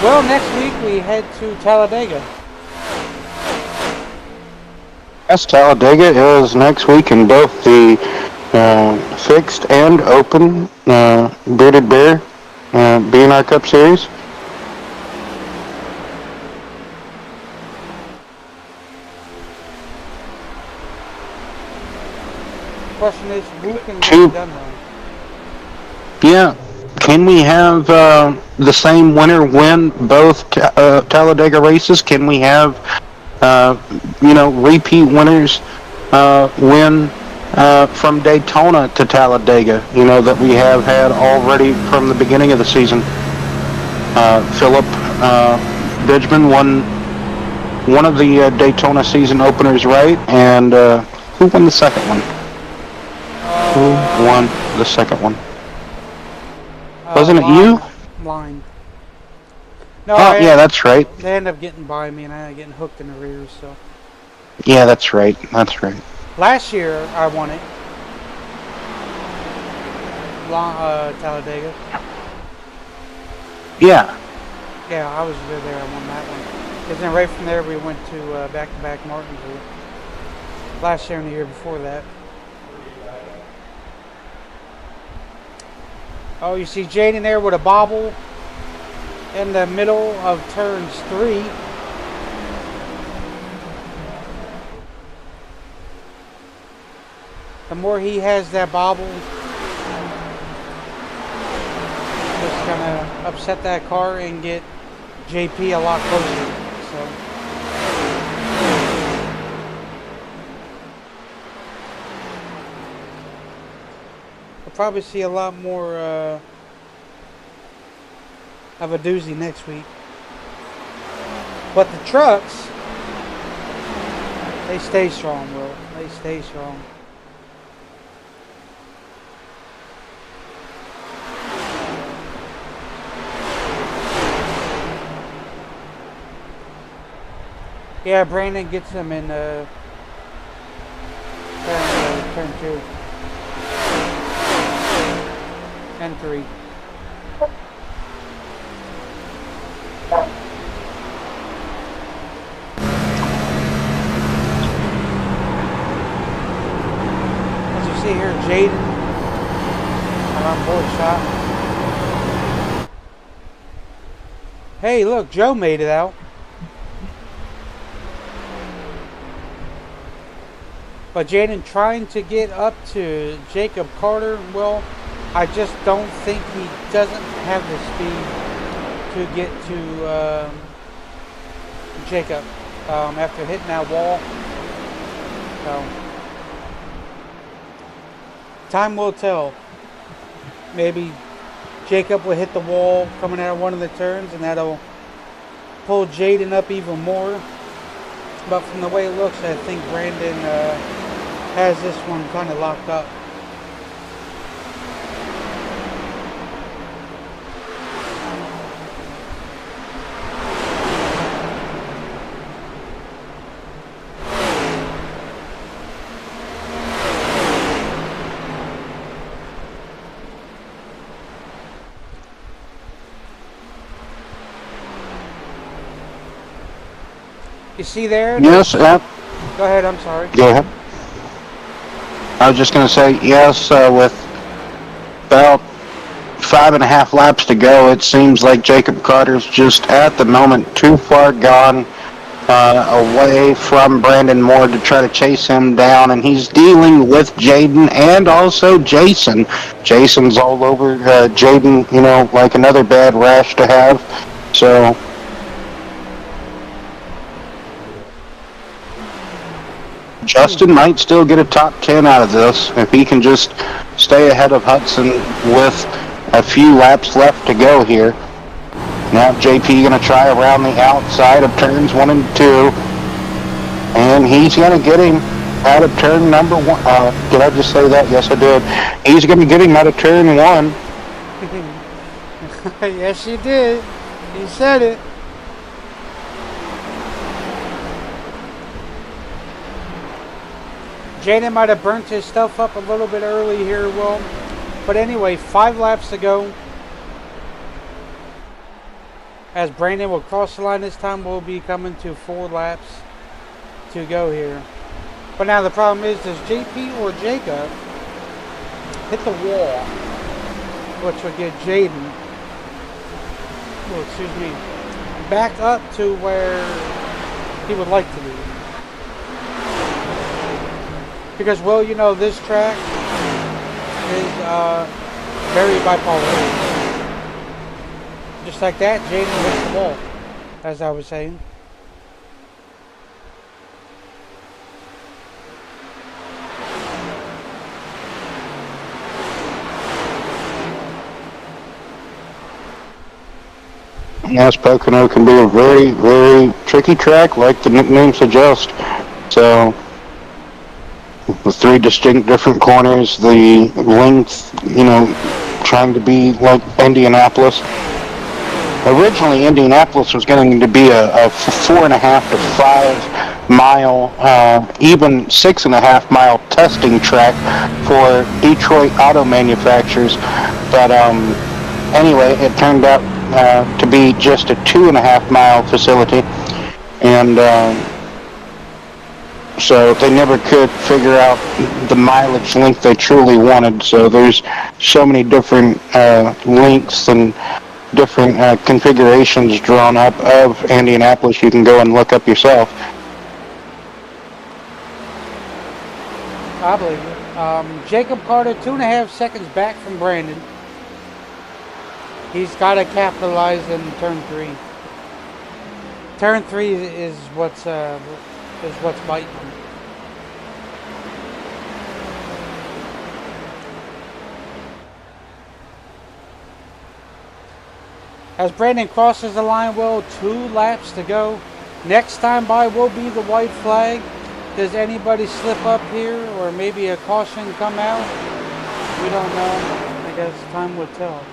Well, next week we head to Talladega. Yes, Talladega is next week in both the fixed and open Bearded Bear B&R Cup Series. Question is, who can get it done though? Yeah. Can we have the same winner win both Talladega races? Can we have, repeat winners win from Daytona to Talladega? That we have had already from the beginning of the season. Philip Bridgman won one of the Daytona season openers, right? And who won the second one? Who won the second one? Wasn't it you? Line. No, yeah, that's right. They end up getting by me, and I end up getting hooked in the rears. So. Yeah, that's right. That's right. Last year I won it. Talladega. Yeah. Yeah, I was there. I won that one. Because then right from there we went to back-to-back Martinsville. Last year and the year before that. Oh, you see Jaden there with a bobble in the middle of turns 3. The more he has that bobble, it's gonna upset that car and get JP a lot closer. So. Probably see a lot more of a doozy next week. But the trucks, they stay strong, Will. They stay strong. Yeah, Brandon gets them in turn 2. And 3. As you see here, Jaden on board shot. Hey, look, Joe made it out. But Jaden trying to get up to Jacob Carter, well, I just don't think he doesn't have the speed to get to Jacob after hitting that wall. So, time will tell. Maybe Jacob will hit the wall coming out of one of the turns, and that'll pull Jaden up even more. But from the way it looks, I think Brandon has this one kind of locked up. You see there? Yes, Go ahead, I'm sorry. go ahead. I was just going to say, yes, with about 5.5 laps to go, it seems like Jacob Carter's just at the moment too far gone away from Brandon Moore to try to chase him down, and he's dealing with Jaden and also Jason. Jason's all over Jaden, like another bad rash to have. So Justin might still get a top 10 out of this if he can just stay ahead of Hudson with a few laps left to go here. Now JP going to try around the outside of turns 1 and 2. And he's going to get him out of turn number 1. Did I just say that? Yes, I did. He's going to get him out of turn 1. Yes, you did. You said it. Jaden might have burnt his stuff up a little bit early here, Will. But anyway, 5 laps to go. As Brandon will cross the line this time, we'll be coming to 4 laps to go here. But now the problem is, does JP or Jacob hit the wall, which would get Jaden, back up to where he would like to be. Because, well, this track is very bipolar. Just like that, Jaden hits the wall, as I was saying. Yes, Pocono can be a very, very tricky track, like the nickname suggests. So, with 3 distinct different corners, the length, trying to be like Indianapolis. Originally, Indianapolis was going to be a 4.5 to 5 mile, even 6.5 mile testing track for Detroit auto manufacturers. But anyway, it turned out to be just a 2.5 mile facility, and so they never could figure out the mileage length they truly wanted. So there's so many different lengths and different configurations drawn up of Indianapolis. You can go and look up yourself. I believe it. Jacob Carter, 2.5 seconds back from Brandon. He's got to capitalize in turn 3. Turn 3 is what's biting him. As Brandon crosses the line, Will, 2 laps to go. Next time by will be the white flag. Does anybody slip up here, or maybe a caution come out? We don't know. I guess time will tell.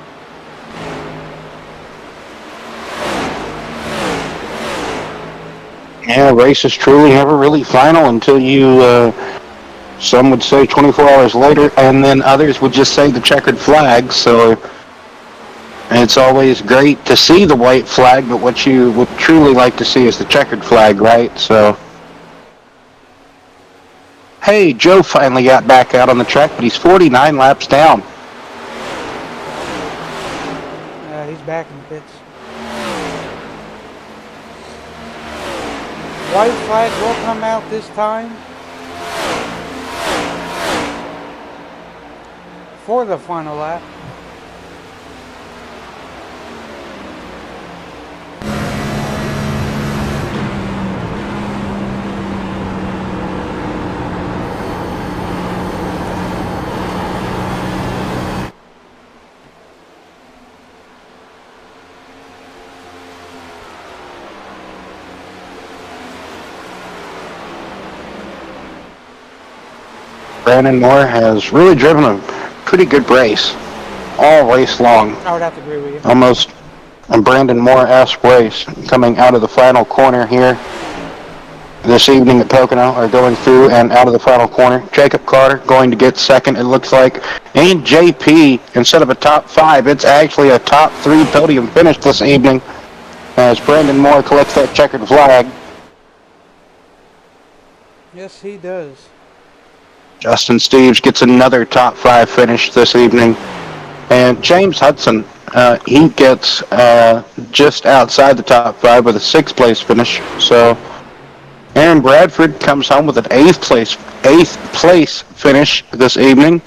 Yeah, race is truly never really final until you, some would say 24 hours later, and then others would just say the checkered flag. So it's always great to see the white flag, but what you would truly like to see is the checkered flag, right? So, hey, Joe finally got back out on the track, but he's 49 laps down. He's back in the pits. White flag will come out this time for the final lap. Brandon Moore has really driven a pretty good race, all race long. I would have to agree with you. Almost a Brandon Moore-esque race coming out of the final corner here this evening at Pocono, or going through and out of the final corner. Jacob Carter going to get second, it looks like. And JP, instead of a top 5, it's actually a top 3 podium finish this evening as Brandon Moore collects that checkered flag. Yes, he does. Justin Steves gets another top 5 finish this evening. And James Hudson, he gets just outside the top 5 with a 6th place finish. So Aaron Bradford comes home with an 8th place finish this evening.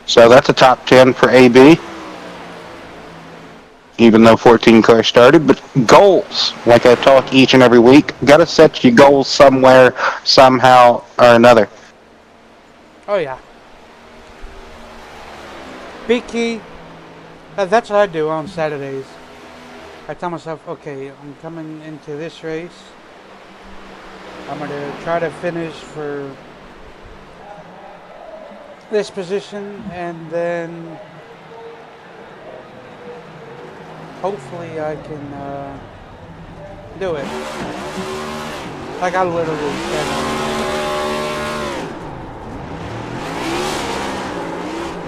So that's a top 10 for AB. Even though 14 cars started, but goals, like I talk each and every week, got to set your goals somewhere, somehow or another. Oh yeah. Big key. That's what I do on Saturdays. I tell myself, okay, I'm coming into this race. I'm gonna try to finish for this position, and then hopefully I can do it. Like I literally said.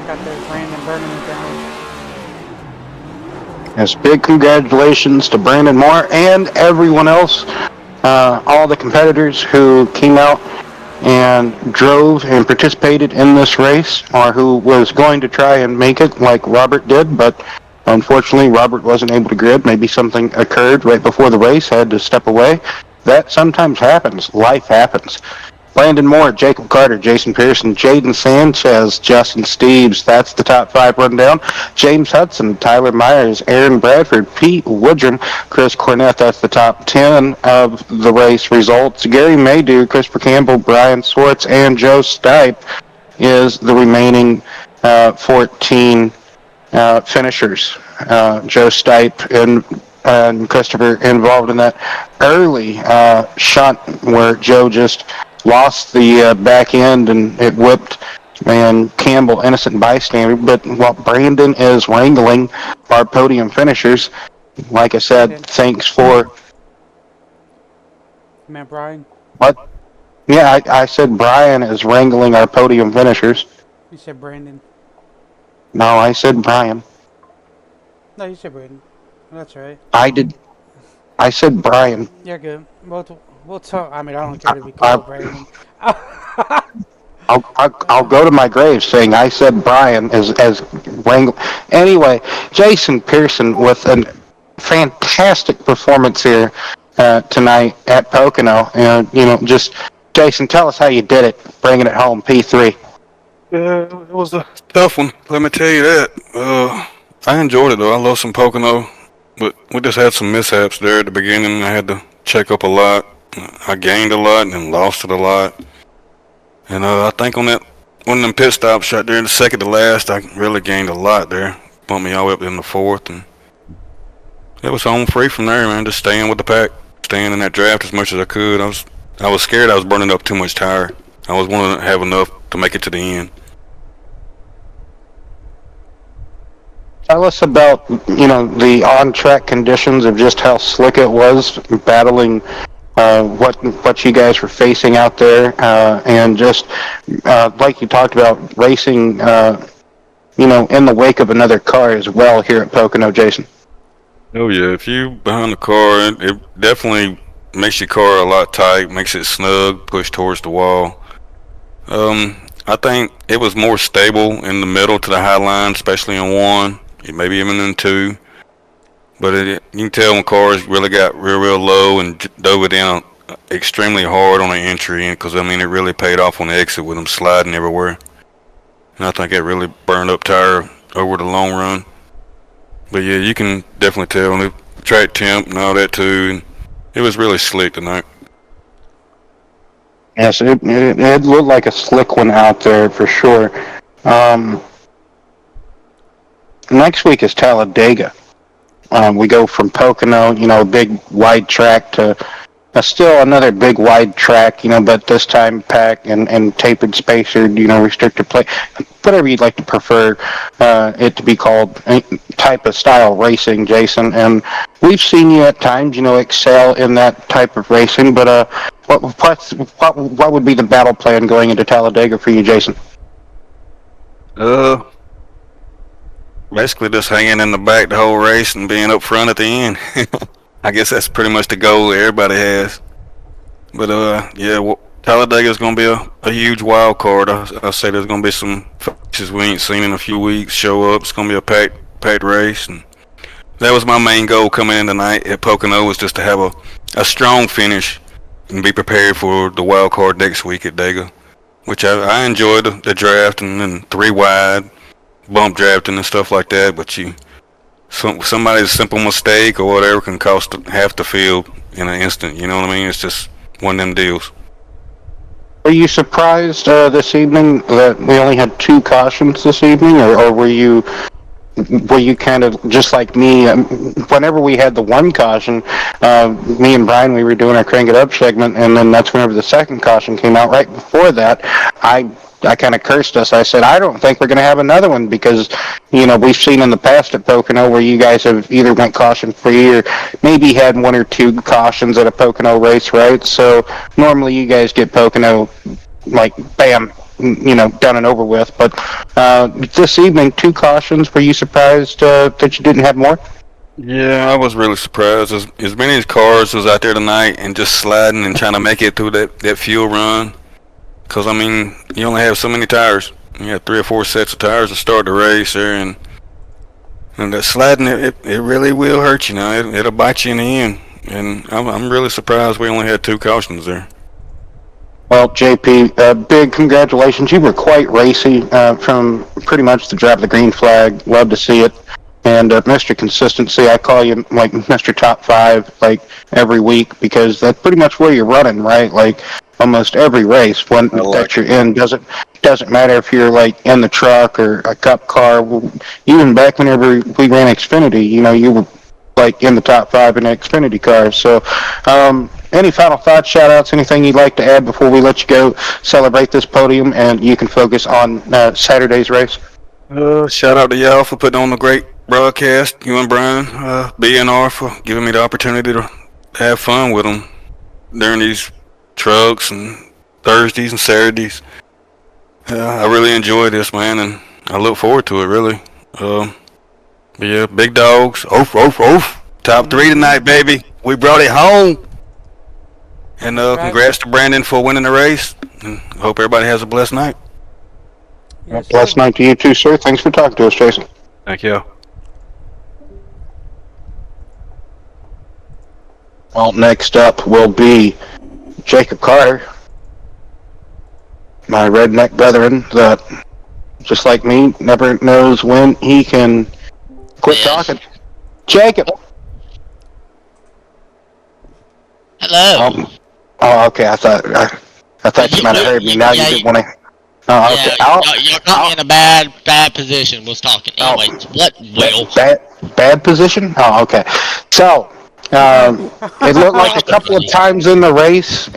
Got their Brandon burning it down. Yes, big congratulations to Brandon Moore and everyone else, all the competitors who came out and drove and participated in this race, or who was going to try and make it like Robert did, but unfortunately Robert wasn't able to grid. Maybe something occurred right before the race, had to step away. That sometimes happens. Life happens. Brandon Moore, Jacob Carter, Jason Pearson, Jaden Sanchez, Justin Steves. That's the top 5 rundown. James Hudson, Tyler Myers, Aaron Bradford, Pete Woodrum, Chris Cornett. That's the top 10 of the race results. Gary Maydew, Christopher Campbell, Brian Swartz, and Joe Stipe is the remaining 14 finishers. Joe Stipe and Christopher involved in that early shunt where Joe just lost the back end and it whipped and Campbell innocent bystander. But while Brandon is wrangling our podium finishers, like I said, thanks for Man, Brian. what? Yeah, I said Brian is wrangling our podium finishers. You said Brandon. No, I said Brian. No, you said Brandon. That's right. I did. I said Brian. You're good. We'll talk. I mean, I don't care to be called Brandon. I'll go to my grave saying I said Brian as wrangle. Anyway, Jason Pearson with a fantastic performance here tonight at Pocono. And just Jason, tell us how you did it, bringing it home P3. Yeah, it was a tough one. Let me tell you that. I enjoyed it though. I love some Pocono, but we just had some mishaps there at the beginning. I had to check up a lot. I gained a lot and then lost it a lot. And I think on that one of them pit stops right there in the second to last, I really gained a lot there. Bumped me all the way up in the 4th, and it was home free from there, man. Just staying with the pack, staying in that draft as much as I could. I was scared I was burning up too much tire. I was wanting to have enough to make it to the end. Tell us about the on-track conditions of just how slick it was battling what you guys were facing out there, and just like you talked about racing, in the wake of another car as well here at Pocono, Jason. Oh yeah, if you behind the car, it definitely makes your car a lot tight, makes it snug, pushed towards the wall. I think it was more stable in the middle to the high line, especially in 1, maybe even in 2. But you can tell when cars really got real low and dove it in extremely hard on the entry, because it really paid off on the exit with them sliding everywhere. And I think it really burned up tire over the long run. But yeah, you can definitely tell the track temp and all that too. And it was really slick tonight. Yes, it looked like a slick one out there for sure. Next week is Talladega. We go from Pocono, a big wide track, to still another big wide track, but this time pack and tapered spacer, restrictor plate, whatever you'd like to prefer it to be called, type of style racing, Jason. And we've seen you at times, excel in that type of racing. But what would be the battle plan going into Talladega for you, Jason? Basically just hanging in the back the whole race and being up front at the end. I guess that's pretty much the goal that everybody has. But yeah, Talladega is going to be a huge wild card. I say there's going to be some faces we ain't seen in a few weeks show up. It's going to be a packed race, and that was my main goal coming in tonight at Pocono, was just to have a strong finish and be prepared for the wild card next week at Dega, which I enjoyed the draft and then 3 wide bump drafting and stuff like that. But somebody's simple mistake or whatever can cost half the field in an instant. You know what I mean? It's just one of them deals. Were you surprised this evening that we only had 2 cautions this evening, or were you kind of just like me? Whenever we had the 1 caution, me and Brian, we were doing our Crank It Up segment, and then that's whenever the second caution came out. Right before that, I kind of cursed us. I said, I don't think we're going to have another one because, we've seen in the past at Pocono where you guys have either went caution free or maybe had 1 or 2 cautions at a Pocono race, right? So normally you guys get Pocono like bam, done and over with. But this evening, 2 cautions. Were you surprised that you didn't have more? Yeah, I was really surprised. As many cars was out there tonight and just sliding and trying to make it through that fuel run. Because, I mean, you only have so many tires. You have 3 or 4 sets of tires to start the race there, and that sliding, it really will hurt you now. It'll bite you in the end. And I'm really surprised we only had 2 cautions there. Well, JP, big congratulations. You were quite racy from pretty much the drop of the green flag. Love to see it. And Mr. Consistency, I call you like Mr. Top 5 like every week because that's pretty much where you're running, right? Like almost every race that you're in doesn't matter if you're like in the truck or a cup car. Even back whenever we ran Xfinity, you were like in the top 5 in the Xfinity cars. So any final thoughts, shout outs, anything you'd like to add before we let you go celebrate this podium and you can focus on Saturday's race? Shout out to y'all for putting on a great broadcast. You and Brian, BNR, for giving me the opportunity to have fun with them during these trucks and Thursdays and Saturdays. I really enjoy this, man, and I look forward to it, really. Yeah, big dogs. Oof, oof, oof. Top 3 tonight, baby. We brought it home. And congrats to Brandon for winning the race. And I hope everybody has a blessed night. Yes, blessed night to you too, sir. Thanks for talking to us, Jason. Thank you. Well, next up will be Jacob Carter, my redneck brethren that, just like me, never knows when he can quit talking. Jacob! Hello. Oh, okay. I thought you might have heard me. Now you didn't want to. Oh, okay. You got me in a bad position. Was talking. Anyways, what will? Bad position? Oh, okay. So, it looked like a couple of times in the race.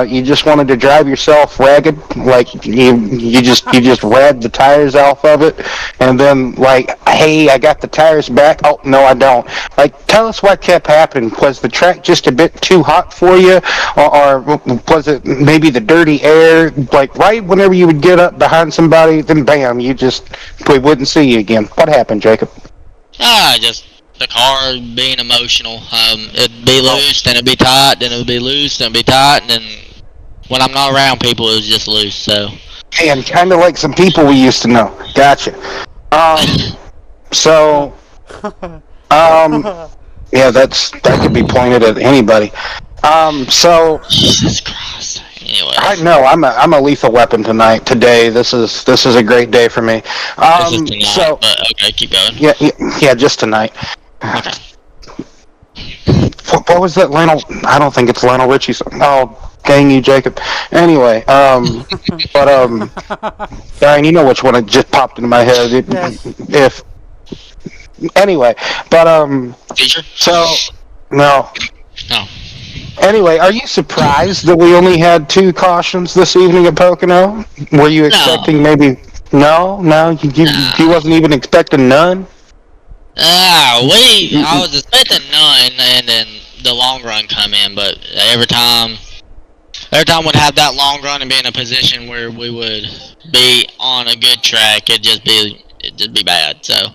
You just wanted to drive yourself ragged, like you just revved the tires off of it, and then like, hey, I got the tires back. Oh no, I don't. Like, tell us what kept happening. Was the track just a bit too hot for you, or was it maybe the dirty air? Like right whenever you would get up behind somebody, then bam, we wouldn't see you again. What happened, Jacob? Just the car being emotional. It'd be loose, then it'd be tight, then it'd be loose, then it'd be tight, and then when I'm not around people, it was just loose. So, and kind of like some people we used to know. Gotcha. Yeah, that could be pointed at anybody. Jesus Christ. Anyway, I know I'm a lethal weapon today. This is a great day for me. this is tonight, but okay, keep going. Yeah, just tonight. Okay. What was that, Lionel? I don't think it's Lionel Richie. Oh, dang you, Jacob. Anyway, but Brian, you know which one? It just popped into my head. Yes. Anyway, but Teacher? So no. No. Anyway, are you surprised that we only had 2 cautions this evening at Pocono? Were you expecting maybe? No, you wasn't even expecting none. I was expecting none, and then the long run come in, but every time we'd have that long run and be in a position where we would be on a good track, it'd just be bad. So,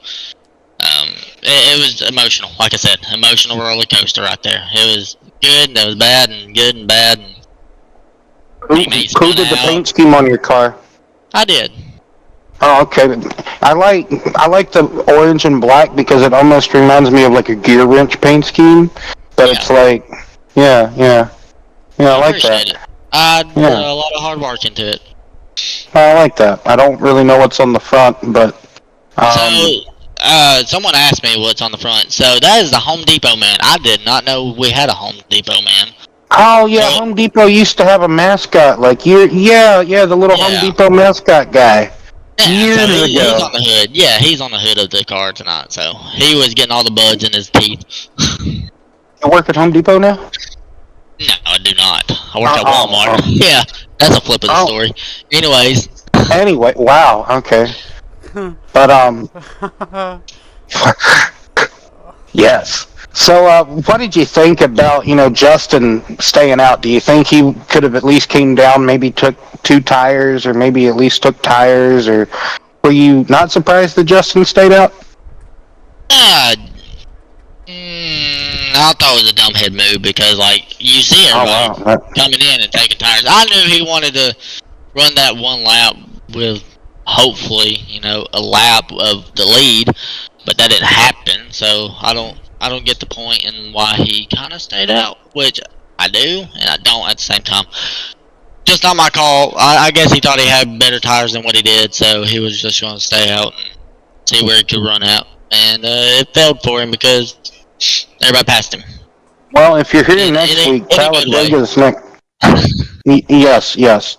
it was emotional. Like I said, emotional roller coaster right there. It good and it was bad and good and bad. And Who teammates who spun did the out. paint scheme on your car? I did. Oh, okay. I like the orange and black because it almost reminds me of like a gear wrench paint scheme, but Yeah. it's like, yeah. I I like appreciate that. it. I put Yeah, a lot of hard work into it. I like that. I don't really know what's on the front, but So, someone asked me what's on the front. So that is the Home Depot man. I did not know we had a Home Depot man. oh yeah, So, Home Depot used to have a mascot like the little Home yeah. Depot mascot guy Yeah, so years he's ago. on the hood. Yeah, he's on the hood of the car tonight. So he was getting all the buds in his teeth. You work at Home Depot now? No, I do not. I work at Oh, Walmart. oh, Yeah, that's a flip of the oh. story. Anyways, Anyway, wow. Okay, but yes. So, what did you think about Justin staying out? Do you think he could have at least came down, maybe took 2 tires, or maybe at least took tires, or were you not surprised that Justin stayed out? uh, I thought it was a dumbhead move because, like, you see Oh everybody wow. coming in and taking tires. I knew he wanted to run that one lap with hopefully, a lap of the lead, but that didn't happen. So I don't get the point in why he kind of stayed out, which I do and I don't at the same time. Just not my call. I guess he thought he had better tires than what he did, so he was just going to stay out and see where he could run out. And it failed for him because everybody passed him. Well, if you're here In, next in, week, a, in a good way. Talladega's next. Yes.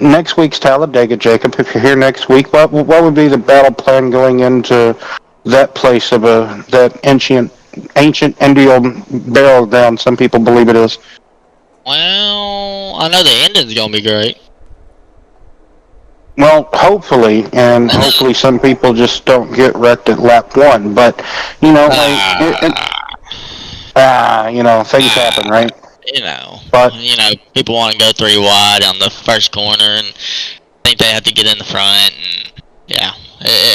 Next week's Talladega, Jacob. If you're here next week, what would be the battle plan going into that place of that ancient Indian burial ground? Some people believe it is. Well, I know the ending's gonna be great. Well, hopefully, and hopefully some people just don't get wrecked at lap one. But things happen, right? But People want to go 3 wide on the first corner and think they have to get in the front, and yeah,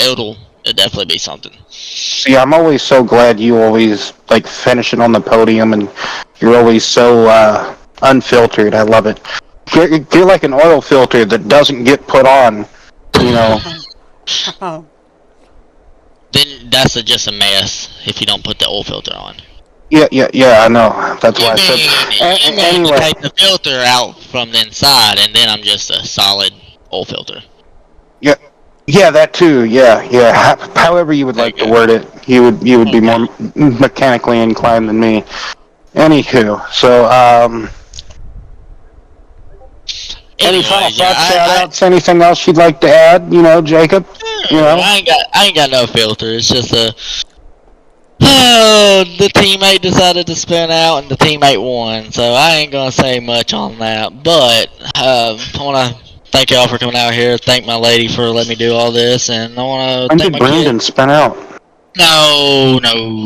it'll definitely be something. see, I'm always so glad you always like finishing on the podium, and you're always so unfiltered. I love it. You're like an oil filter that doesn't get put on. Then that's just a mess if you don't put the oil filter on. Yeah, I know. That's why I said. You Anyway, take the filter out from the inside, and then I'm just a solid oil filter. yeah, that too. Yeah. However you would like to word it, you would be more mechanically inclined than me. Anywho, so any final thoughts, shout outs, anything else you'd like to add? Jacob. I ain't got no filter. It's just the teammate decided to spin out and the teammate won, so I ain't gonna say much on that. But I wanna thank y'all for coming out here. Thank my lady for letting me do all this, and I wanna When thank did my Brandon kids. spin out? No,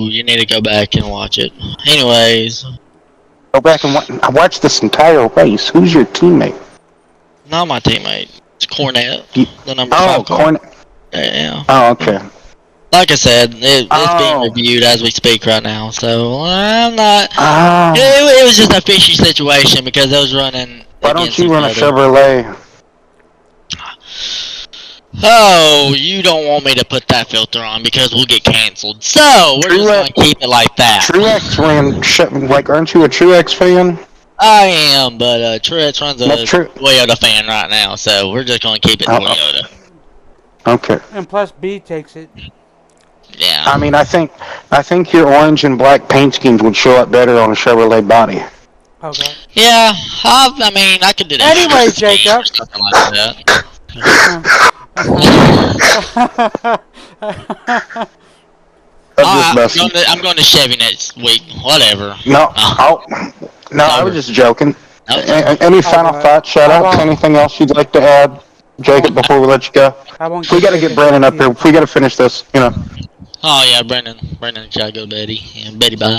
you need to go back and watch it. Anyways, Go back and watch this entire race. Who's your teammate? not my teammate. It's Cornette, the number 5 car. Cornet. Yeah. Oh, okay. Like I said, it's being reviewed as we speak right now, so I'm not. It was just a fishy situation because I was running. Why don't you run a Chevrolet? Oh, you don't want me to put that filter on because we'll get canceled. So we're just gonna keep it like that. Truex aren't you a Truex fan? I am, but Truex runs a Toyota fan right now, so we're just gonna keep it Toyota. Okay. And plus B takes it. Yeah. I mean, I think your orange and black paint schemes would show up better on a Chevrolet body. Okay. Yeah, I could do that. Anyway, Jacob. Something like that. I'm going to Chevy next week. Whatever. No, I was just joking. Okay. Any final thoughts, shout outs, anything else you'd like to add, Jacob, before we let you go? We got to get Brandon up here. We got to finish this, Oh yeah, Brandon gotta go, Betty, and Betty bye.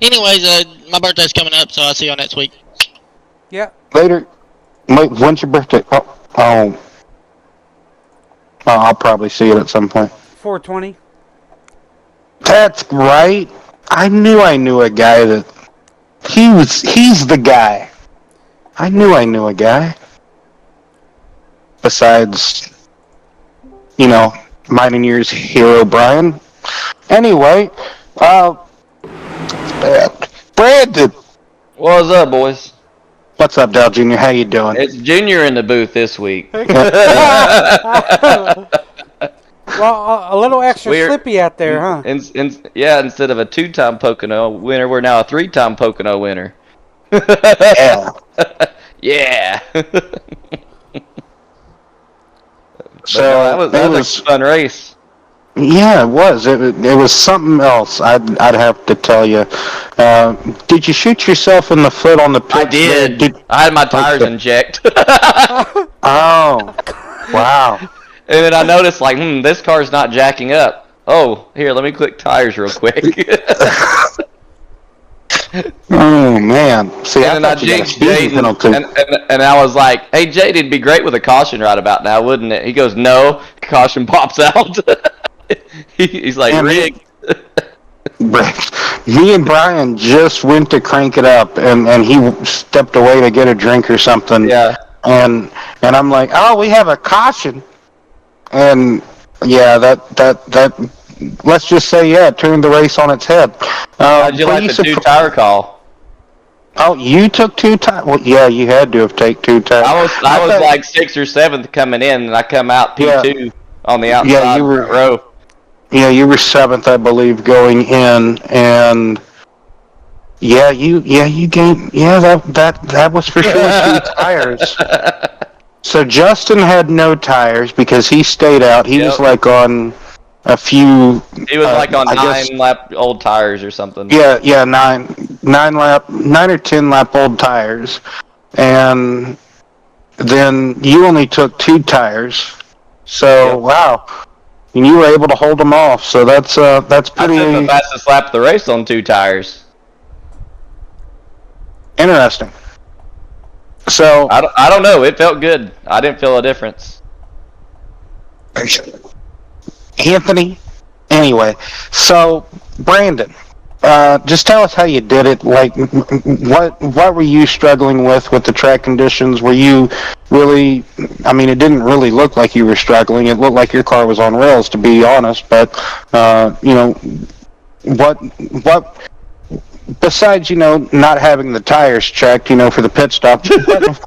Anyways, my birthday's coming up, so I'll see y'all next week. Yeah. Later. Wait, when's your birthday? I'll probably see it at some point. 420. That's right. I knew a guy that He's the guy. I knew a guy. Besides, mine and yours hero Brian. Anyway, Brandon. What's up, boys? What's up, Dal Jr.? How you doing? It's Junior in the booth this week. Well, a little extra We're- slippy out there, huh? Instead of a 2-time Pocono winner, we're now a 3-time Pocono winner. Yeah. Yeah. So that was a fun race. Yeah, it was. It was something else. I'd have to tell you. Did you shoot yourself in the foot on the pits? I did. I had my tires inject. Oh, wow. And then I noticed, like, this car's not jacking up. Oh, here, let me click tires real quick. Oh man! See, And then I thought you got a jinxed speeding Jaden, penalty. and I was like, "Hey, Jade, it'd be great with a caution right about now, wouldn't it?" He goes, "No." Caution pops out. He's like, Man, "Rigged." Me and Brian just went to crank it up, and he stepped away to get a drink or something. Yeah. And I'm like, oh, we have a caution. And yeah, that let's just say, it turned the race on its head. How'd you like the 2-tire call? Oh, you took 2 tires? Well, yeah, you had to have taken 2 tires. I was like 6th or 7th coming in, and I come out P2 on the outside Yeah, you were row. Yeah, you were 7th, I believe, going in, and you gained. Yeah, that was for sure 2 tires. So Justin had no tires because he stayed out. He was like on a few. He was like on 9-lap old tires or something. Yeah, 9 or 10 lap old tires, and then you only took 2 tires. So wow, and you were able to hold them off. So that's pretty. I took the fastest lap of the race on 2 tires. Interesting. So I don't know. It felt good. I didn't feel a difference. Anthony. Anyway, so Brandon, just tell us how you did it. Like, what were you struggling with the track conditions? Were you really? I mean, it didn't really look like you were struggling. It looked like your car was on rails, to be honest. But what? Besides, not having the tires checked, for the pit stop,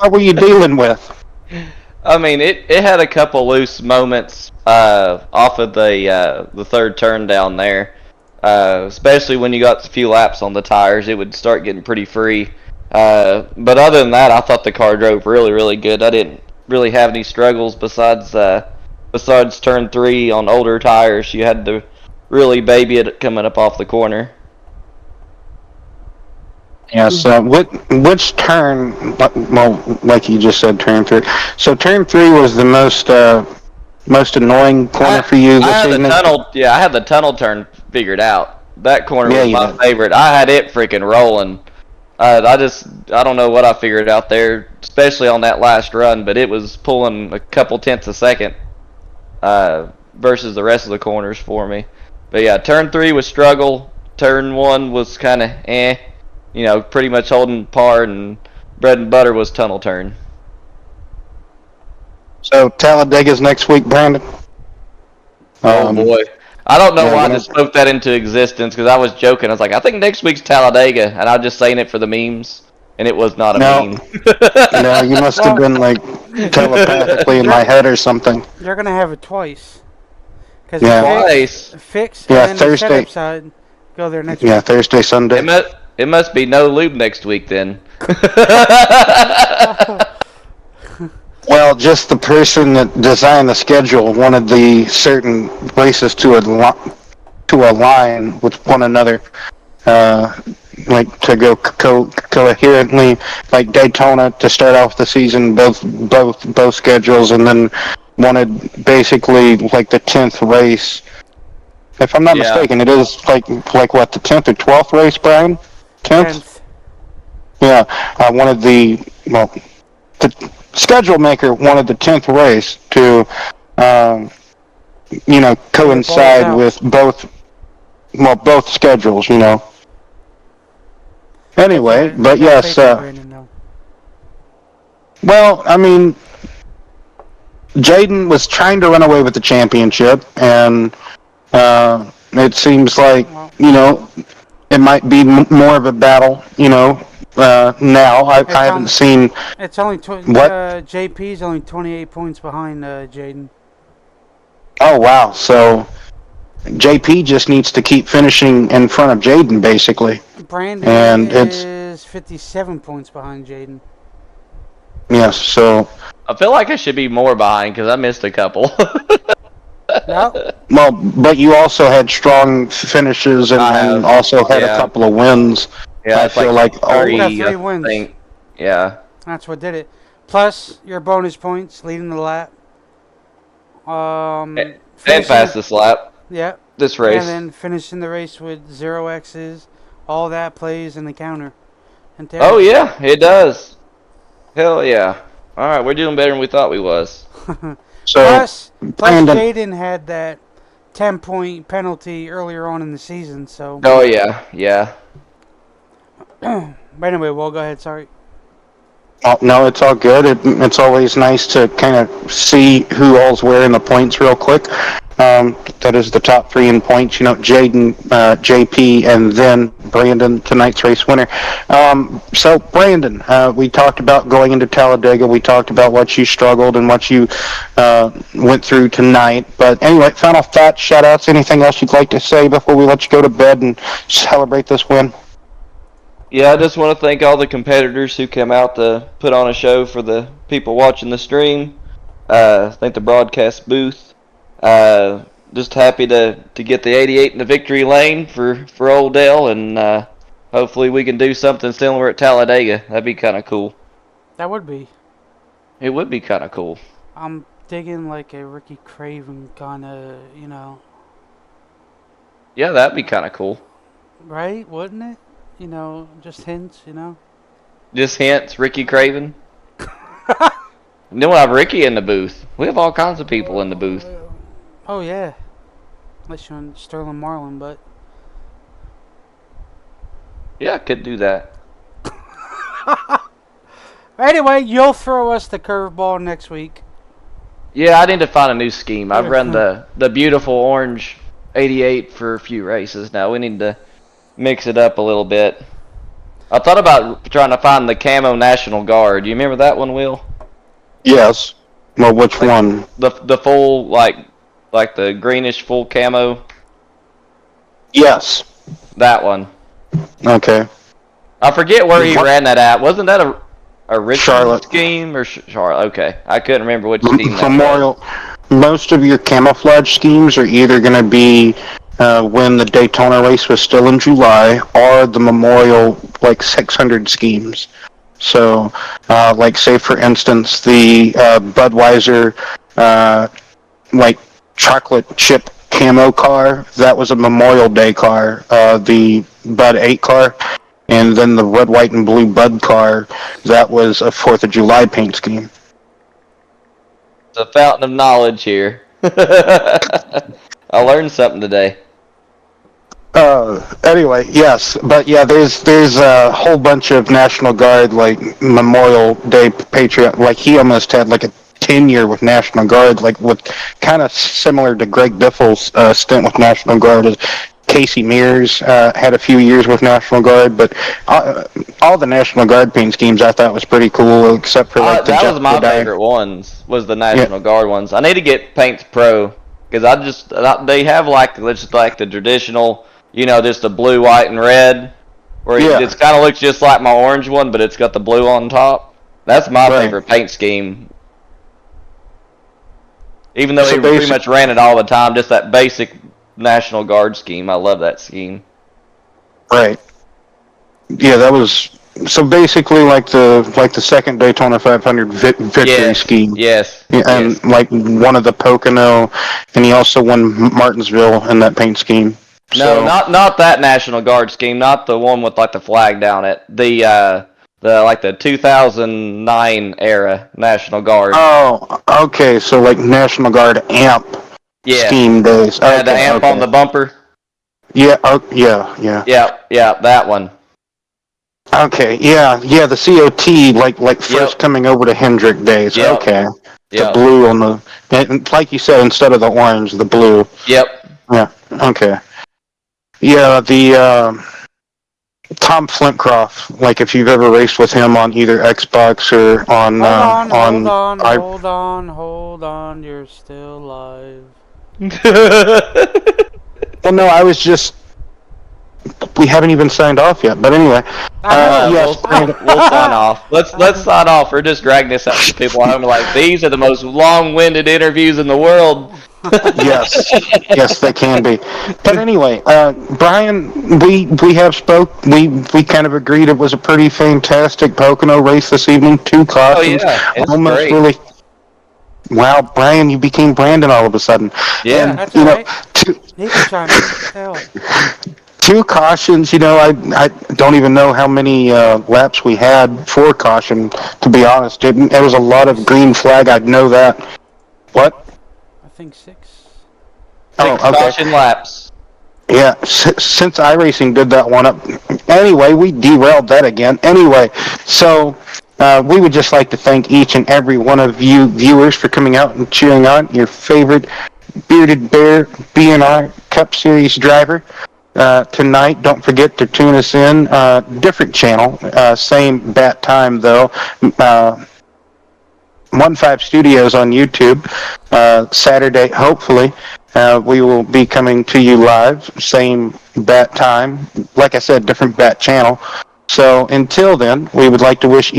what were you dealing with? I mean, it had a couple loose moments off of the 3rd turn down there. Especially when you got a few laps on the tires, it would start getting pretty free. But other than that, I thought the car drove really, really good. I didn't really have any struggles besides turn 3 on older tires. You had to really baby it coming up off the corner. Yeah, so which turn, well, like you just said, turn 3. So turn 3 was the most annoying corner for you this evening? I had the tunnel turn figured out. That corner was my favorite. I had it freaking rolling. I don't know what I figured out there, especially on that last run, but it was pulling a couple tenths a second versus the rest of the corners for me. But yeah, turn 3 was struggle. Turn 1 was kind of pretty much holding par, and bread and butter was tunnel turn. So Talladega's next week, Brandon. Oh boy, I don't know why I just spoke that into existence, because I was joking. I was like, I think next week's Talladega, and I'm just saying it for the memes, and it was not a meme. No, you must have been like telepathically in my head or something. You're gonna have it twice. Cause fix, yeah, and then Thursday. The setup side, go there next week. Yeah, Thursday, Sunday. It must be no lube next week then. Well, just the person that designed the schedule wanted the certain races to align with one another, like to go coherently, like Daytona to start off the season, both schedules, and then wanted basically like the 10th race. If I'm not mistaken, it is like what, the 10th or 12th race, Brian? 10th? Yeah, I wanted the schedule maker wanted the 10th race to, coincide with both schedules, Anyway, I but got yes. faith in Brandon, though. Well, I mean, Jaden was trying to run away with the championship, and it seems like Well, it might be more of a battle. Now I it's haven't on. seen It's only what. JP's only 28 points behind Jaden. Oh wow! So JP just needs to keep finishing in front of Jaden, basically, Brandon and it's is 57 points behind Jaden. yes. So I feel like I should be more behind because I missed a couple. No, well, but you also had strong finishes and, I and have, also had a yeah, couple of wins. yeah. I It's feel like like all you got 3, 3 I wins. think. Yeah. That's what did it. Plus your bonus points leading the lap. And Finishing, fastest lap yeah, this and race. then finishing the race with 0 X's. All that plays in the counter. And Oh yeah, it does. Hell yeah. All right, we're doing better than we thought we was. so. plus Brandon, Jaden had that 10-point penalty earlier on in the season. So, Oh yeah, yeah. but anyway, well, go ahead. Sorry. oh, no, it's all good. It's always nice to kind of see who all's wearing the points real quick. That is the top 3 in points. Jaden, JP, and then Brandon, tonight's race winner. So, Brandon, we talked about going into Talladega. We talked about what you struggled and what you went through tonight. But anyway, final thoughts, shout-outs, anything else you'd like to say before we let you go to bed and celebrate this win? Yeah, I just want to thank all the competitors who came out to put on a show for the people watching the stream. Thank the broadcast booth. Just happy to get the 88 in the victory lane for old Dale, and hopefully we can do something similar at Talladega. That'd be kind of cool. That would be. It would be kind of cool. I'm digging like a Ricky Craven kind of, Yeah, that'd be kind of cool. right? Wouldn't it? Just hints, Just hints, Ricky Craven. And then we'll have Ricky in the booth. We have all kinds of people in the booth. Oh, yeah. Unless you're on Sterling Marlin, but. Yeah, I could do that. Anyway, you'll throw us the curveball next week. Yeah, I need to find a new scheme. I've run the beautiful orange 88 for a few races now. We need to mix it up a little bit. I thought about trying to find the camo National Guard. You remember that one, Will? Yes. Well, which one? The full like the greenish full camo. Yes. That one. Okay. I forget where he What? ran that at. Wasn't that a Richmond Charlotte. scheme or Charlotte? Okay, I couldn't remember which scheme that was. Memorial. Most of your camouflage schemes are either going to be when the Daytona race was still in July, or the Memorial 600 schemes. So, say for instance, the Budweiser chocolate chip camo car, that was a Memorial Day car. The Bud 8 car, and then the red, white, and blue Bud car, that was a 4th of July paint scheme. It's a fountain of knowledge here. I learned something today. Anyway, yes, but yeah, there's a whole bunch of National Guard, Memorial Day Patriot, he almost had a 10-year with National Guard, with kind of similar to Greg Biffle's stint with National Guard. As Casey Mears had a few years with National Guard, but all the National Guard paint schemes I thought was pretty cool, except for the that was my favorite ones. Was the National Guard ones. I need to get Paints Pro because they have just the traditional, just the blue, white, and red, where it kind of looks just like my orange one, but it's got the blue on top. That's my favorite paint scheme. Even though he pretty much ran it all the time, just that basic National Guard scheme. I love that scheme. Right. Yeah, that was so basically the second Daytona 500 victory scheme. Yes. Yeah, and one of the Pocono, and he also won Martinsville in that paint scheme. No, not that National Guard scheme. Not the one with the flag down it. The 2009 era National Guard. Oh, okay. So National Guard amp scheme days. Okay, the amp on the bumper. Yeah. Oh, yeah. Yeah. That one. Okay, yeah, the COT, like first Yep. coming over to Hendrick days. Yep. Okay. The Yep. blue on the, and like you said, instead of the orange, the blue. Yep. Yeah, okay. Yeah, the Tom Flintcroft, like if you've ever raced with him on either Xbox or on Hold on, you're still live. Well, no, I was just, we haven't even signed off yet. But anyway, yes, we'll sign off. Let's sign off. We're just dragging this out to people at home. Like, these are the most long-winded interviews in the world. yes, they can be. But anyway, Brian, we have spoke. We kind of agreed it was a pretty fantastic Pocono race this evening. 2 cautions, it's almost great. really. Wow, Brian, you became Brandon all of a sudden. Yeah, and, That's all right. He can chime in. Hell. 2 cautions. I don't even know how many laps we had for caution. To be honest, it was a lot of green flag. I'd know that. What? I think 6. 6 caution laps. Yeah, since iRacing did that one up. Anyway, we derailed that again. Anyway, so we would just like to thank each and every one of you viewers for coming out and cheering on your favorite Bearded Bear BNR Cup Series driver. Tonight, don't forget to tune us in. Different channel, same bat time though. 15 Studios on YouTube. Saturday, hopefully, we will be coming to you live. Same bat time. Like I said, different bat channel. So until then, we would like to wish